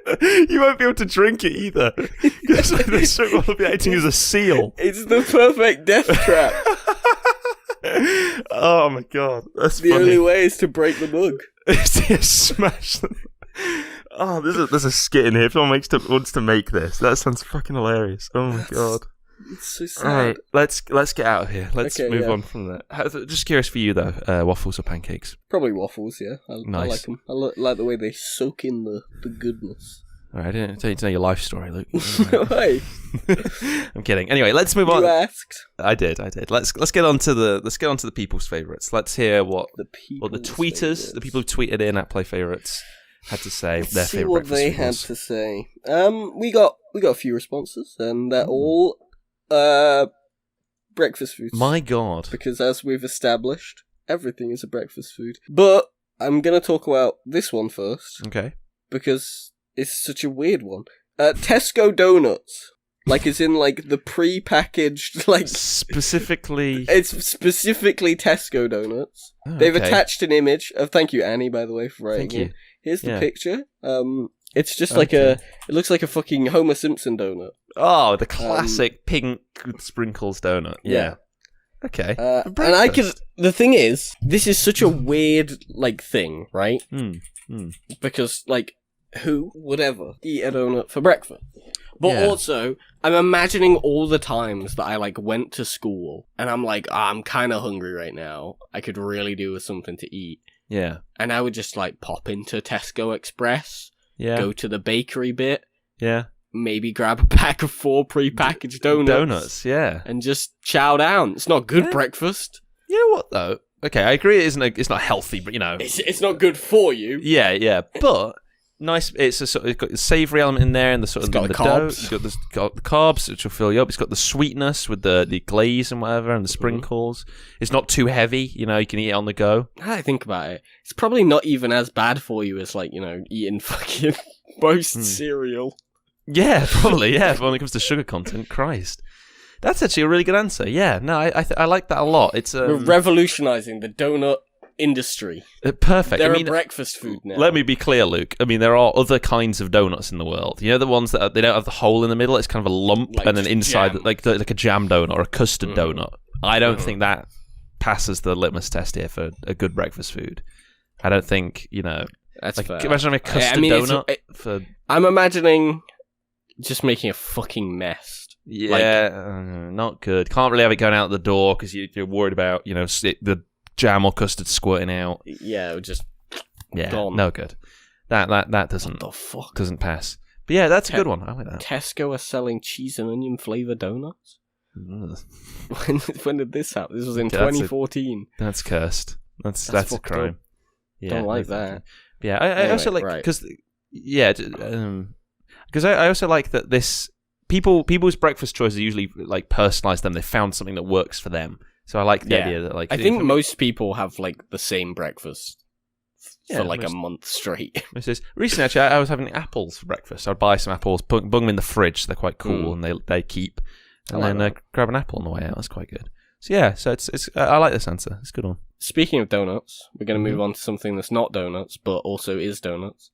you won't be able to drink it either because the stroopwafel will be acting as a seal. It's the perfect death trap. Oh my god, that's the funny. Only way is to break the mug. Smash them. Oh, there's a skit in here. If someone wants to make this, that sounds fucking hilarious. Oh my god. It's so sad. All right, let's get out of here. Let's move on from that. Just curious for you though, waffles or pancakes? Probably waffles. Yeah, nice. I like them. I like the way they soak in the goodness. All right, I didn't need to know your life story, Luke. Hey. I'm kidding. Anyway, let's move on. You asked. I did. Let's get on to the people's favourites. Let's hear what the tweeters, favorites. The people who tweeted in at Play Favourites had to say. Their see favourite what they had to say. We got a few responses, and they're all breakfast foods. My god. Because as we've established, everything is a breakfast food. But I'm going to talk about this one first. Okay. Because it's such a weird one. Tesco donuts. Like, as in, like, the pre-packaged, like... Specifically... It's specifically Tesco donuts. Oh, They've attached an image of... Thank you, Annie, by the way, for writing Thank you. Here's the picture. It's just like it looks like a fucking Homer Simpson donut. Oh, the classic pink sprinkles donut. Yeah. Okay. And the thing is, this is such a weird, like, thing, right? Because, like, who would ever eat a donut for breakfast? But also, I'm imagining all the times that I, like, went to school, and I'm like, I'm kind of hungry right now. I could really do with something to eat. Yeah. And I would just, like, pop into Tesco Express, go to the bakery bit, maybe grab a pack of 4 pre-packaged donuts. And just chow down. It's not good breakfast. You know what, though? Okay, I agree it's not healthy, but, It's not good for you. Yeah, but... Nice. It's got the savoury element in there, and the sort of the dough. It's got the carbs, which will fill you up. It's got the sweetness with the glaze and whatever, and the sprinkles. It's not too heavy. You can eat it on the go. Now I think about it, it's probably not even as bad for you as eating fucking most cereal. Yeah, probably. Yeah, when it comes to sugar content, Christ. That's actually a really good answer. Yeah, no, I like that a lot. It's we're revolutionising the donut industry. Perfect. They're a breakfast food now. Let me be clear, Luke. I mean, there are other kinds of donuts in the world. The ones that they don't have the hole in the middle. It's kind of a lump, and then inside, like a jam donut or a custard donut. I don't think that passes the litmus test here for a good breakfast food. I don't think That's fair. Imagine having a custard donut I'm imagining just making a fucking mess. Yeah, not good. Can't really have it going out the door because you're worried about the jam or custard squirting out. Yeah, it would just gone. No good. That doesn't what the fuck? Doesn't pass. But yeah, that's a good one. I like that. Tesco are selling cheese and onion flavour donuts. When did this happen? This was in 2014. That's cursed. That's a crime. Up. Yeah, don't like that. Yeah, I also like because I also like that this people's breakfast choices usually like personalize them. They found something that works for them. So I like the idea that I think most people have like the same breakfast for like a month straight. Recently, actually, I was having apples for breakfast. I'd buy some apples, bung them in the fridge. So they're quite cool and they keep. And then grab an apple on the way out. That's quite good. So yeah, so it's I like this answer. It's a good one. Speaking of donuts, we're going to move on to something that's not donuts, but also is donuts.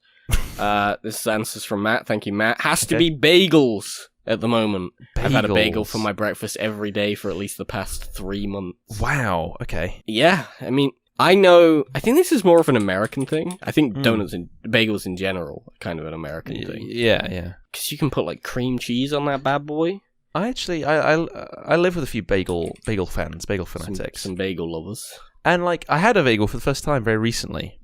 This answer's from Matt. Thank you, Matt. Has to be bagels at the moment. Bagels. I've had a bagel for my breakfast every day for at least the past 3 months. Wow. Okay. Yeah, I mean, I think this is more of an American thing. I think donuts and bagels in general are kind of an American thing. Yeah. Because you can put like cream cheese on that bad boy. I live with a few bagel fans, bagel fanatics. Some bagel lovers. And like, I had a bagel for the first time very recently.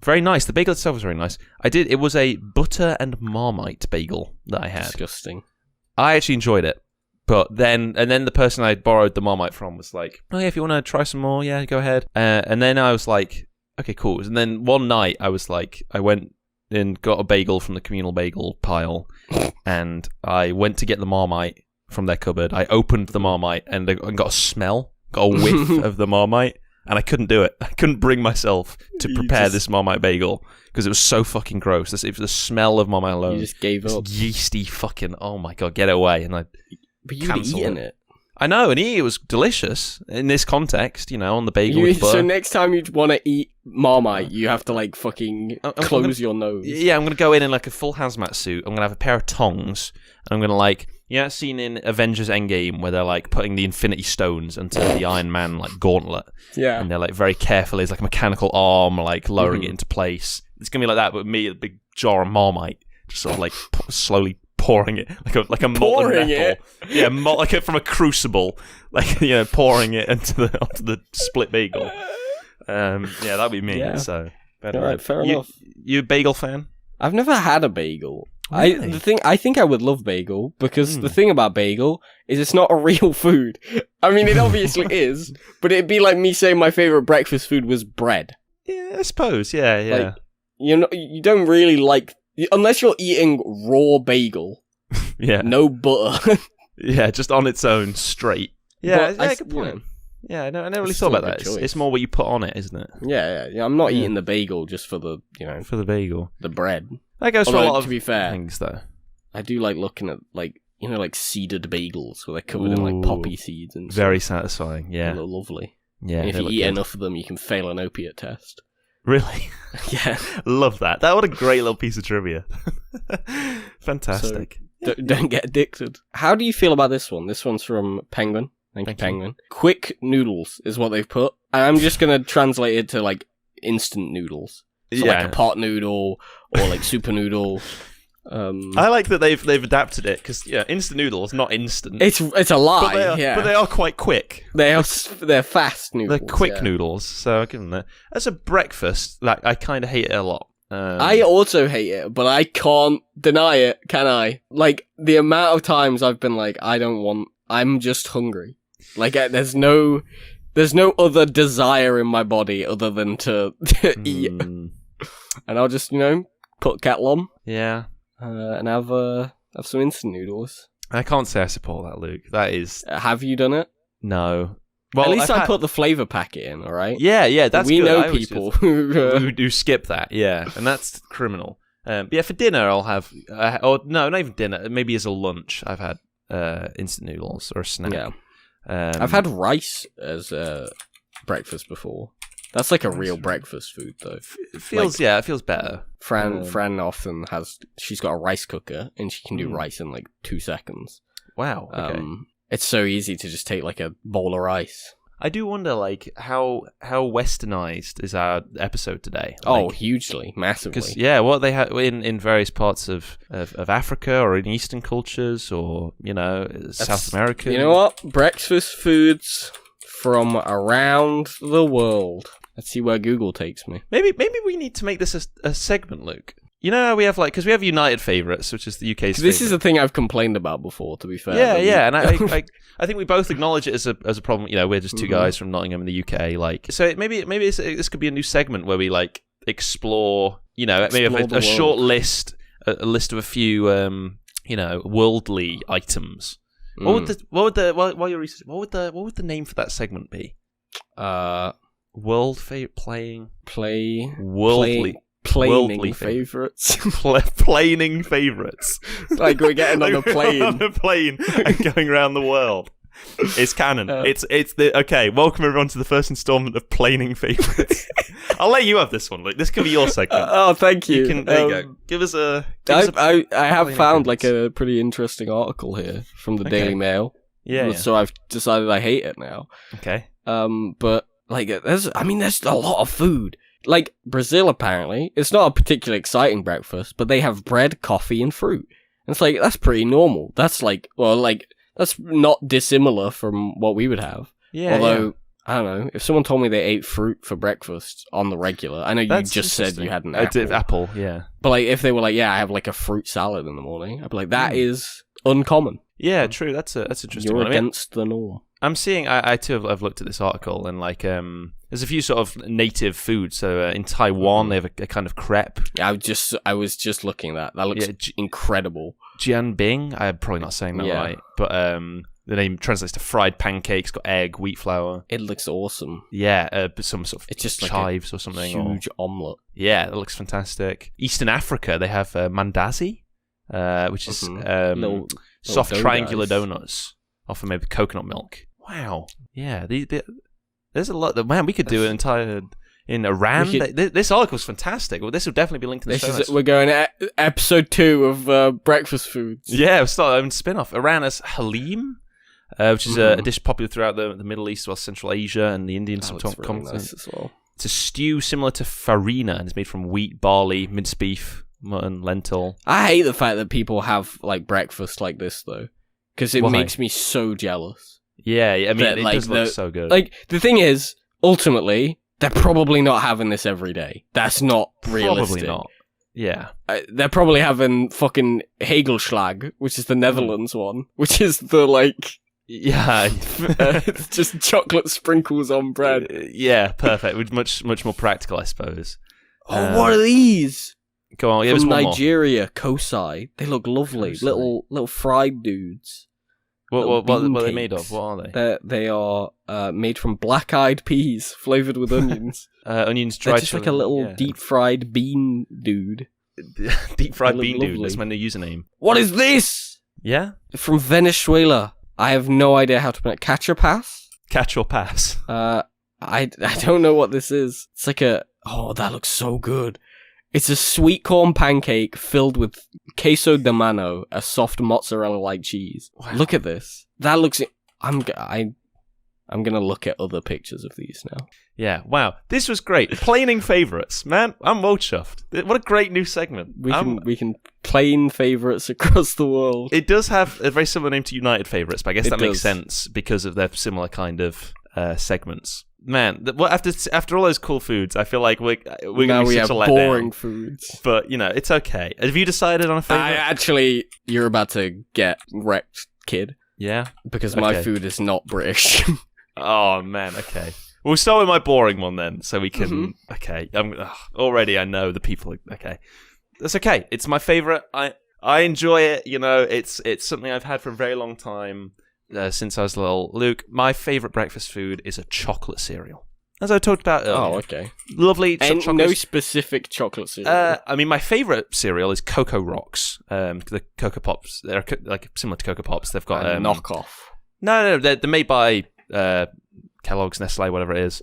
Very nice. The bagel itself was very nice. It was a butter and Marmite bagel that I had. Disgusting. I actually enjoyed it. But then the person I borrowed the Marmite from was like, oh yeah, if you want to try some more, yeah, go ahead. And then I was like, okay, cool. And then one night I was like, I went and got a bagel from the communal bagel pile, and I went to get the Marmite from their cupboard. I opened the Marmite and got a smell, got a whiff of the Marmite, and I couldn't do it. I couldn't bring myself to prepare this Marmite bagel because it was so fucking gross. It was the smell of Marmite alone. You just gave up. Yeasty fucking, oh my God, get it away. And But you'd eaten it. I know, and it was delicious in this context, on the bagel with butter. So next time you want to eat Marmite, you have to like fucking close your nose. Yeah, I'm going to go in like a full hazmat suit. I'm going to have a pair of tongs, and I'm going to like, seen in Avengers Endgame where they're like putting the Infinity Stones into the Iron Man like gauntlet. Yeah. And they're like very carefully, it's like a mechanical arm, like lowering it into place. It's going to be like that, but me, a big jar of Marmite, just sort of like slowly pouring it like a molten metal. Yeah, like from a crucible, like pouring it onto the split bagel. That'd be me. Yeah. So, all right, fair enough. You a bagel fan? I've never had a bagel. Really? I think I would love bagel because the thing about bagel is it's not a real food. I mean, it obviously is, but it'd be like me saying my favorite breakfast food was bread. Yeah, I suppose. Yeah. Like, you don't really like. Unless you're eating raw bagel, no butter. Yeah, just on its own, straight. Yeah, good point. Yeah, I never really thought about that. It's more what you put on it, isn't it? Yeah. I'm not eating the bagel just for the, for the bagel, the bread. That goes for a lot of to be fair, things, though. I do like looking at like seeded bagels where they're covered in like poppy seeds and very satisfying. Yeah, they're lovely. Yeah, and if you eat enough of them, you can fail an opiate test. Really? Yeah. Love that. That was a great little piece of trivia. Fantastic. So, don't get addicted. How do you feel about this one? This one's from Penguin. Thank you, Penguin. Quick noodles is what they've put. And I'm just going to translate it to like instant noodles. So like a pot noodle or like super noodle. I like that they've adapted it because instant noodles not instant. It's a lie, but they are quite quick. They're fast noodles. They're quick noodles, so I'll give them that. As a breakfast, like I kind of hate it a lot. I also hate it, but I can't deny it, can I? Like the amount of times I've been like, I'm just hungry. Like there's no other desire in my body other than to eat, and I'll just put kettle on. Yeah. And have some instant noodles. I can't say I support that, Luke. That is... have you done it? No. Well, at least I put the flavour packet in, all right? Yeah, that's we good. We know people who do skip that, and that's criminal. But yeah, for dinner I'll have... or no, not even dinner. Maybe as a lunch I've had instant noodles or a snack. Yeah. I've had rice as breakfast before. That's like a real breakfast food, though. It feels better. Fran often she's got a rice cooker, and she can do rice in like 2 seconds. Wow. Okay. It's so easy to just take like a bowl of rice. I do wonder, like, how westernized is our episode today? Oh, hugely, massively. Because what they have in various parts of Africa or in Eastern cultures or South America. You know what? Breakfast foods from around the world. Let's see where Google takes me. Maybe we need to make this a segment, Luke. We have because we have United Favourites, which is the UK's. This is a thing I've complained about before. To be fair. Yeah, and I think we both acknowledge it as a problem. We're just two guys from Nottingham in the UK. Like, so maybe this could be a new segment where we like explore. Maybe a short list, a list of a few worldly items. What would the name for that segment be? World playing worldly planing favourites. Planing favourites. Like we're getting on a plane. On a plane and going around the world. It's canon. It's the okay. Welcome everyone to the first installment of Planing Favorites. I'll let you have this one, Luke. This can be your segment. Oh, thank you. There you go. Give us a. I have found like a pretty interesting article here from the Daily Mail. Yeah. So I've decided I hate it now. Okay. But like, there's a lot of food. Like Brazil, apparently, it's not a particularly exciting breakfast, but they have bread, coffee, and fruit. And it's like that's pretty normal. That's like, well, like that's not dissimilar from what we would have. Yeah. Although I don't know, if someone told me they ate fruit for breakfast on the regular, I know you just said you had an apple. Apple, yeah. But like, if they were like, yeah, I have like a fruit salad in the morning, I'd be like, that is uncommon. Yeah, true. That's interesting. You're against the norm. I'm seeing. I too have looked at this article and like there's a few sort of native foods. So in Taiwan they have a kind of crepe. Yeah, I was just looking at that. That looks incredible. Jianbing. I'm probably not saying that right, but the name translates to fried pancakes. Got egg, wheat flour. It looks awesome. Yeah, some sort of it's just chives like or something. Huge omelette. Yeah, that looks fantastic. Eastern Africa they have mandazi, which is soft triangular donuts, often made with coconut milk. Wow. Yeah, there's a lot. Man, we could do an entire in Iran. This article's fantastic. Well, this will definitely be linked to the show notes. We're going to episode 2 of breakfast foods. Yeah, we'll start our own spin-off. Iran has halim, which is a dish popular throughout the Middle East, as well as Central Asia and the Indian subcontinent. Really nice as well. It's a stew similar to farina, and it's made from wheat, barley, minced beef, mutton, lentil. I hate the fact that people have like breakfast like this though, because it makes me so jealous. Yeah, I mean, it does look so good. Like, the thing is, ultimately, they're probably not having this every day. That's not realistic. Probably not. Yeah. They're probably having fucking Hagelslag, which is the Netherlands one, which is the, like... Yeah. It's just chocolate sprinkles on bread. Yeah, perfect. Much more practical, I suppose. Oh, what are these? Go on, from Nigeria, Kosai. They look lovely. Kosai. Little fried dudes. What are they made of? What are they? They are made from black-eyed peas flavored with onions. Onions dried. They're just like a little deep-fried bean dude. Deep-fried bean dude. That's my new username. What is this? Yeah? From Venezuela. I have no idea how to pronounce it. Cachapas? Catch or pass? I don't know what this is. It's like oh, that looks so good. It's a sweet corn pancake filled with queso de mano, a soft mozzarella-like cheese. Wow. Look at this. That looks... I'm gonna look at other pictures of these now. Yeah, wow. This was great. Planing favourites. Man, I'm well chuffed. What a great new segment. We can plane favourites across the world. It does have a very similar name to United Favourites, but I guess that makes sense because of their similar kind of segments. Man, after all those cool foods, I feel like we're going to be such a letdown. Boring foods. But, it's okay. Have you decided on a favourite? Actually, you're about to get wrecked, kid. Yeah? Because my food is not British. Oh, man, okay. We'll start with my boring one then, so we can... Okay, already I know the people... Okay. That's okay. It's my favourite. I enjoy it, it's something I've had for a very long time. Since I was little. Luke, my favourite breakfast food is a chocolate cereal. As I talked about earlier. Oh, okay. Lovely chocolate. No specific chocolate cereal. I mean, my favourite cereal is Cocoa Rocks. The Cocoa Pops. They're like similar to Cocoa Pops. They've got... knockoff. No, they're made by Kellogg's, Nestle, whatever it is.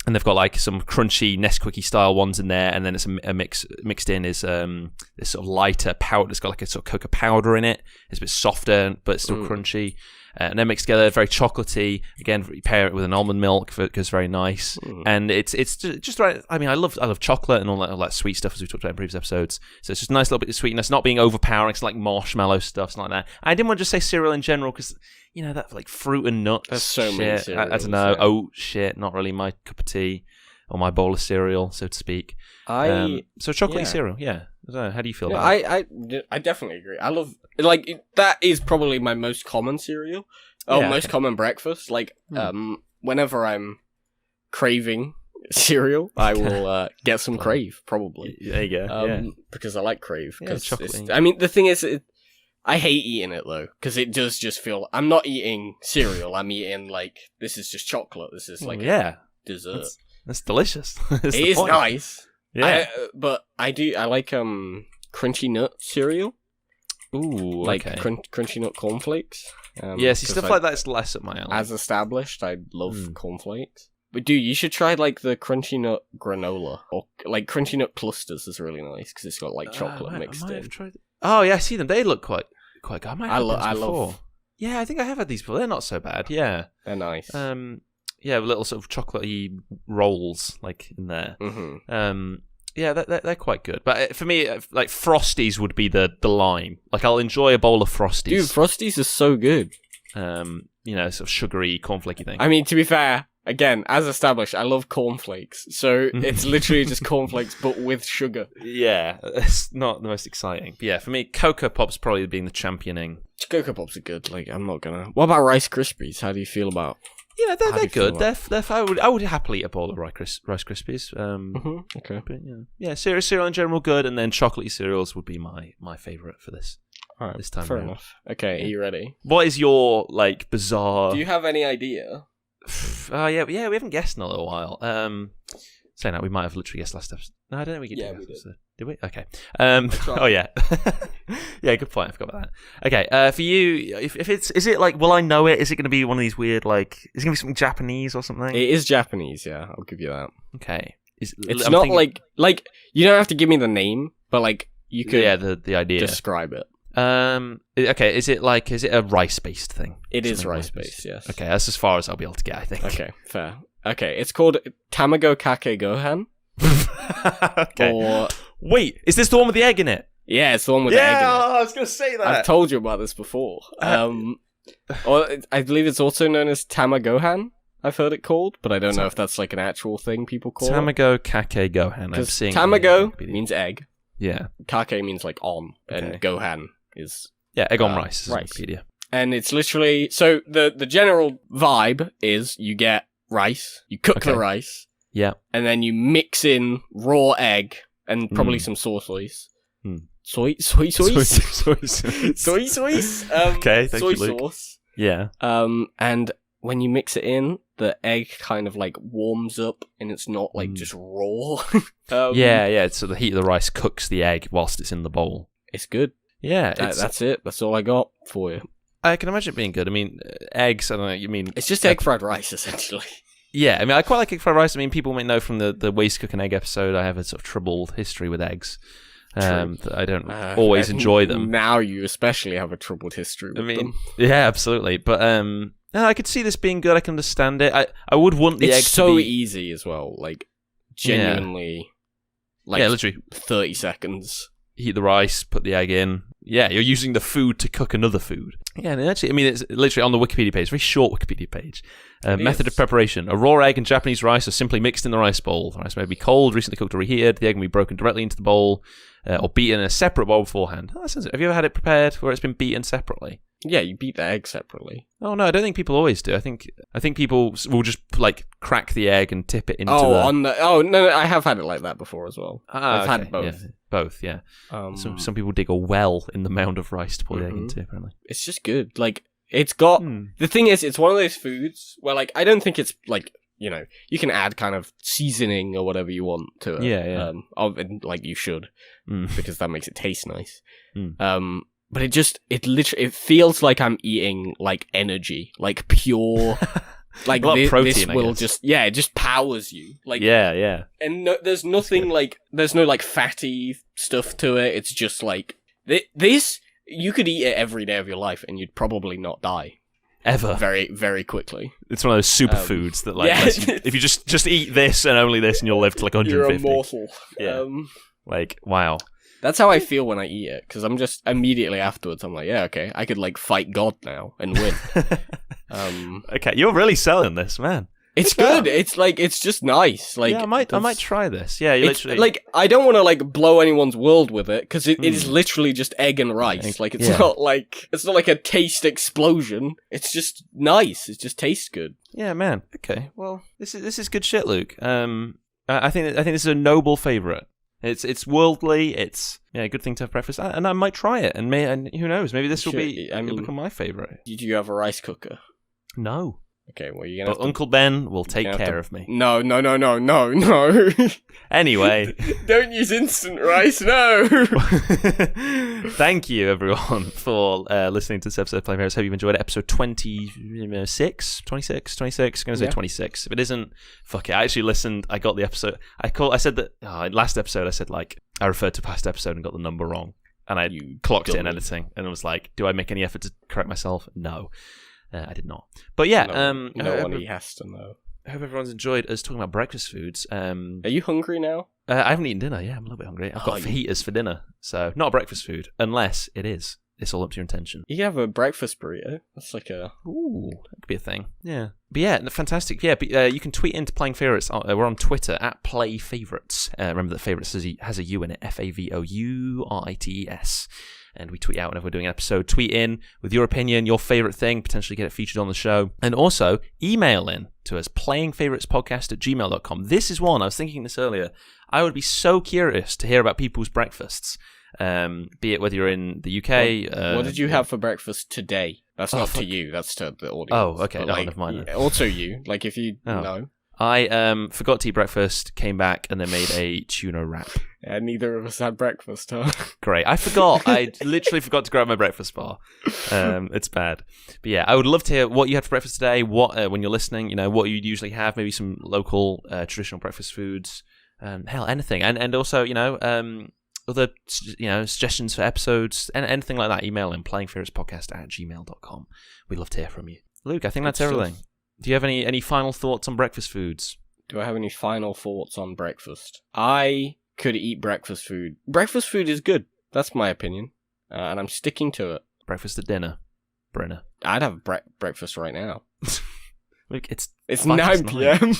And they've got like some crunchy Nesquik style ones in there, and then it's a mixed in is this sort of lighter powder. It's got like a sort of cocoa powder in it. It's a bit softer, but it's still crunchy. And then mixed together, very chocolatey. Again, you pair it with an almond milk because it's very nice. And it's just right. I mean, I love chocolate and all that sweet stuff as we talked about in previous episodes. So it's just a nice little bit of sweetness, not being overpowering. It's like marshmallow stuff, something like that. I didn't want to just say cereal in general because that like fruit and nuts. There's so many cereals. I don't know. Oat shit, not really my cup of tea or my bowl of cereal, so to speak. So chocolatey cereal, yeah. I don't know. How do you feel about it? I definitely agree. I love that is probably my most common cereal. Most common breakfast. Like whenever I'm craving cereal, I will get some Crave probably. There you go. Because I like Crave. Chocolate. I mean, the thing is, I hate eating it though because it does just feel. I'm not eating cereal. I'm eating like this is just chocolate. This is like dessert. That's delicious. It is nice. Yeah, but I like crunchy nut cereal. Ooh, like okay. crunchy nut cornflakes. See, stuff like that's less at my alley. As established, I love cornflakes. But dude, you should try like the crunchy nut granola, or like crunchy nut clusters is really nice because it's got like chocolate mixed in. Oh yeah, I see them. They look quite good. I love. Yeah, I think I have had these before. They're not so bad. Yeah, they're nice. Yeah, little sort of chocolatey rolls like in there. Mm-hmm. Yeah, they're quite good. But for me, like Frosties would be the line. Like I'll enjoy a bowl of Frosties. Dude, Frosties is so good. Sort of sugary cornflakey thing. I mean, to be fair, again, as established, I love cornflakes. So it's literally just cornflakes, but with sugar. Yeah, it's not the most exciting. But yeah, for me, Cocoa Pops probably being the championing. Cocoa Pops are good. Like, I'm not gonna. What about Rice Krispies? How do you feel about? Yeah, they're good. I would happily eat a bowl of Rice Krispies. Okay. But yeah, cereal in general good, and then chocolatey cereals would be my favorite for this. All right, this time fair around. enough. Okay, are you ready? What is your like bizarre? Do you have any idea? Yeah, we haven't guessed in a little while. Saying that, we might have literally guessed last episode. No, I don't think we did. Yeah, we did. Did we? Okay. Oh yeah. Yeah, good point. I forgot about that. Okay. For you, if is it like, will I know it? Is it going to be one of these weird like? Is it going to be something Japanese or something? It is Japanese. Yeah, I'll give you that. Okay. It's not thinking... like you don't have to give me the name, but like you could. Yeah, the idea. Describe it. Okay. Is it a rice-based thing? It is rice-based. Yes. Okay, that's as far as I'll be able to get, I think. Okay, fair. Okay, it's called Tamago Kake Gohan. Okay. Or... Wait, is this the one with the egg in it? Yeah, it's the one with the egg in it. I was going to say that. I've told you about this before. Or I believe it's also known as Tamagohan. I've heard it called, but I don't know if that's like an actual thing people call Tamago Kake Gohan. I'm seeing Tamago means egg. Yeah. Kake means like on, and Gohan is egg on rice. Rice. Wikipedia. And it's literally so the general vibe is you get rice, you cook the rice, and then you mix in raw egg and probably some soy sauce. Soy sauce. Okay, thank soy you, Luke. sauce. Yeah. And when you mix it in, the egg kind of like warms up, and it's not like just raw. Yeah. So the heat of the rice cooks the egg whilst it's in the bowl. It's good. Yeah, that's it. That's all I got for you. I can imagine it being good. I mean, eggs. I don't know. You mean it's just egg fried rice, essentially. Yeah, I mean, I quite like egg fried rice. I mean, people might know from the ways to cook an egg episode. I have a sort of troubled history with eggs. That I don't always enjoy them. Now you especially have a troubled history with them. Yeah, absolutely. But I could see this being good. I can understand it. I would want the egg to be... so easy as well. Like, genuinely, literally 30 seconds. Heat the rice, put the egg in. Yeah, you're using the food to cook another food. Yeah, and actually, I mean, it's literally on the Wikipedia page, very short Wikipedia page. Method of preparation. A raw egg and Japanese rice are simply mixed in the rice bowl. The rice may be cold, recently cooked or reheated. The egg may be broken directly into the bowl or beaten in a separate bowl beforehand. Oh, have you ever had it prepared where it's been beaten separately? Yeah, you beat the egg separately. Oh no, I don't think people always do. I think people will just like crack the egg and tip it into no, I have had it like that before as well. I've had both. Yeah. Both, yeah. Some people dig a well in the mound of rice to pour the egg into, apparently. It's just good. Like, it's got... The thing is, it's one of those foods where, like, I don't think it's, like, you know, you can add kind of seasoning or whatever you want to it. Yeah. And, like, you should, because that makes it taste nice. But it literally feels like I'm eating, like, energy. Like, pure... Like, this will just... Yeah, it just powers you. Like, yeah. And there's nothing, like... There's no, like, fatty stuff to it. It's just, like... This... You could eat it every day of your life and you'd probably not die. Ever. Very, very quickly. It's one of those superfoods that, like... if you just eat this and only this and you'll live to, like, 150. You're immortal. Yeah. Like, wow. That's how I feel when I eat it, because I'm just immediately afterwards, I'm like, yeah, okay, I could like fight God now and win. Okay, you're really selling this, man. It's good. It's like, it's just nice. Like, yeah, I might try this. Yeah, literally. Like, I don't want to like blow anyone's world with it, because it is literally just egg and rice. Like, it's not like a taste explosion. It's just nice. It just tastes good. Yeah, man. Okay, well, this is good shit, Luke. I think this is a noble favorite. It's worldly. It's a good thing to have breakfast, and I might try it. And who knows? Maybe this will become my favorite. Did you have a rice cooker? No. Okay, well, you're gonna. But Uncle Ben will take care of me. No. Anyway. Don't use instant rice, no! Thank you, everyone, for listening to this episode of Playing Favorites. Hope you've enjoyed it. Episode 26? 26? I'm going to say 26. If it isn't, fuck it. I actually listened. I got the episode. I said that, last episode, I said, like, I referred to past episode and got the number wrong. And I clocked it in editing. And it was like, do I make any effort to correct myself? No. I did not. But yeah. No one has to know. I hope everyone's enjoyed us talking about breakfast foods. Are you hungry now? I haven't eaten dinner. Yeah, I'm a little bit hungry. I've got fajitas for dinner. So, not a breakfast food. Unless it is. It's all up to your intention. You have a breakfast burrito. That's like a... Ooh, that could be a thing. Yeah. But yeah, fantastic. Yeah, but you can tweet into Playing Favorites. We're on Twitter, @PlayFavorites. Remember that Favorites has a U in it. FAVOURITES. And we tweet out whenever we're doing an episode. Tweet in with your opinion, your favourite thing, potentially get it featured on the show. And also, email in to us, playingfavouritespodcast@gmail.com. This is one, I was thinking this earlier, I would be so curious to hear about people's breakfasts. Be it whether you're in the UK. What did you have for breakfast today? That's not to you, that's to the audience. Oh, okay, no, never mind. Also you, like if you know. I forgot to eat breakfast, came back, and then made a tuna wrap. Yeah, neither of us had breakfast, huh? Great. I forgot. I literally forgot to grab my breakfast bar. It's bad. But yeah, I would love to hear what you had for breakfast today, what when you're listening, what you'd usually have, maybe some local traditional breakfast foods, hell, anything. And also, other suggestions for episodes, and anything like that, email in playingfavouritespodcast@gmail.com. We'd love to hear from you. Luke, I think that's everything. Do you have any final thoughts on breakfast foods? Do I have any final thoughts on breakfast? I could eat breakfast food. Breakfast food is good. That's my opinion. And I'm sticking to it. Breakfast at dinner, Brenner. I'd have breakfast right now. Luke, it's 9 p.m.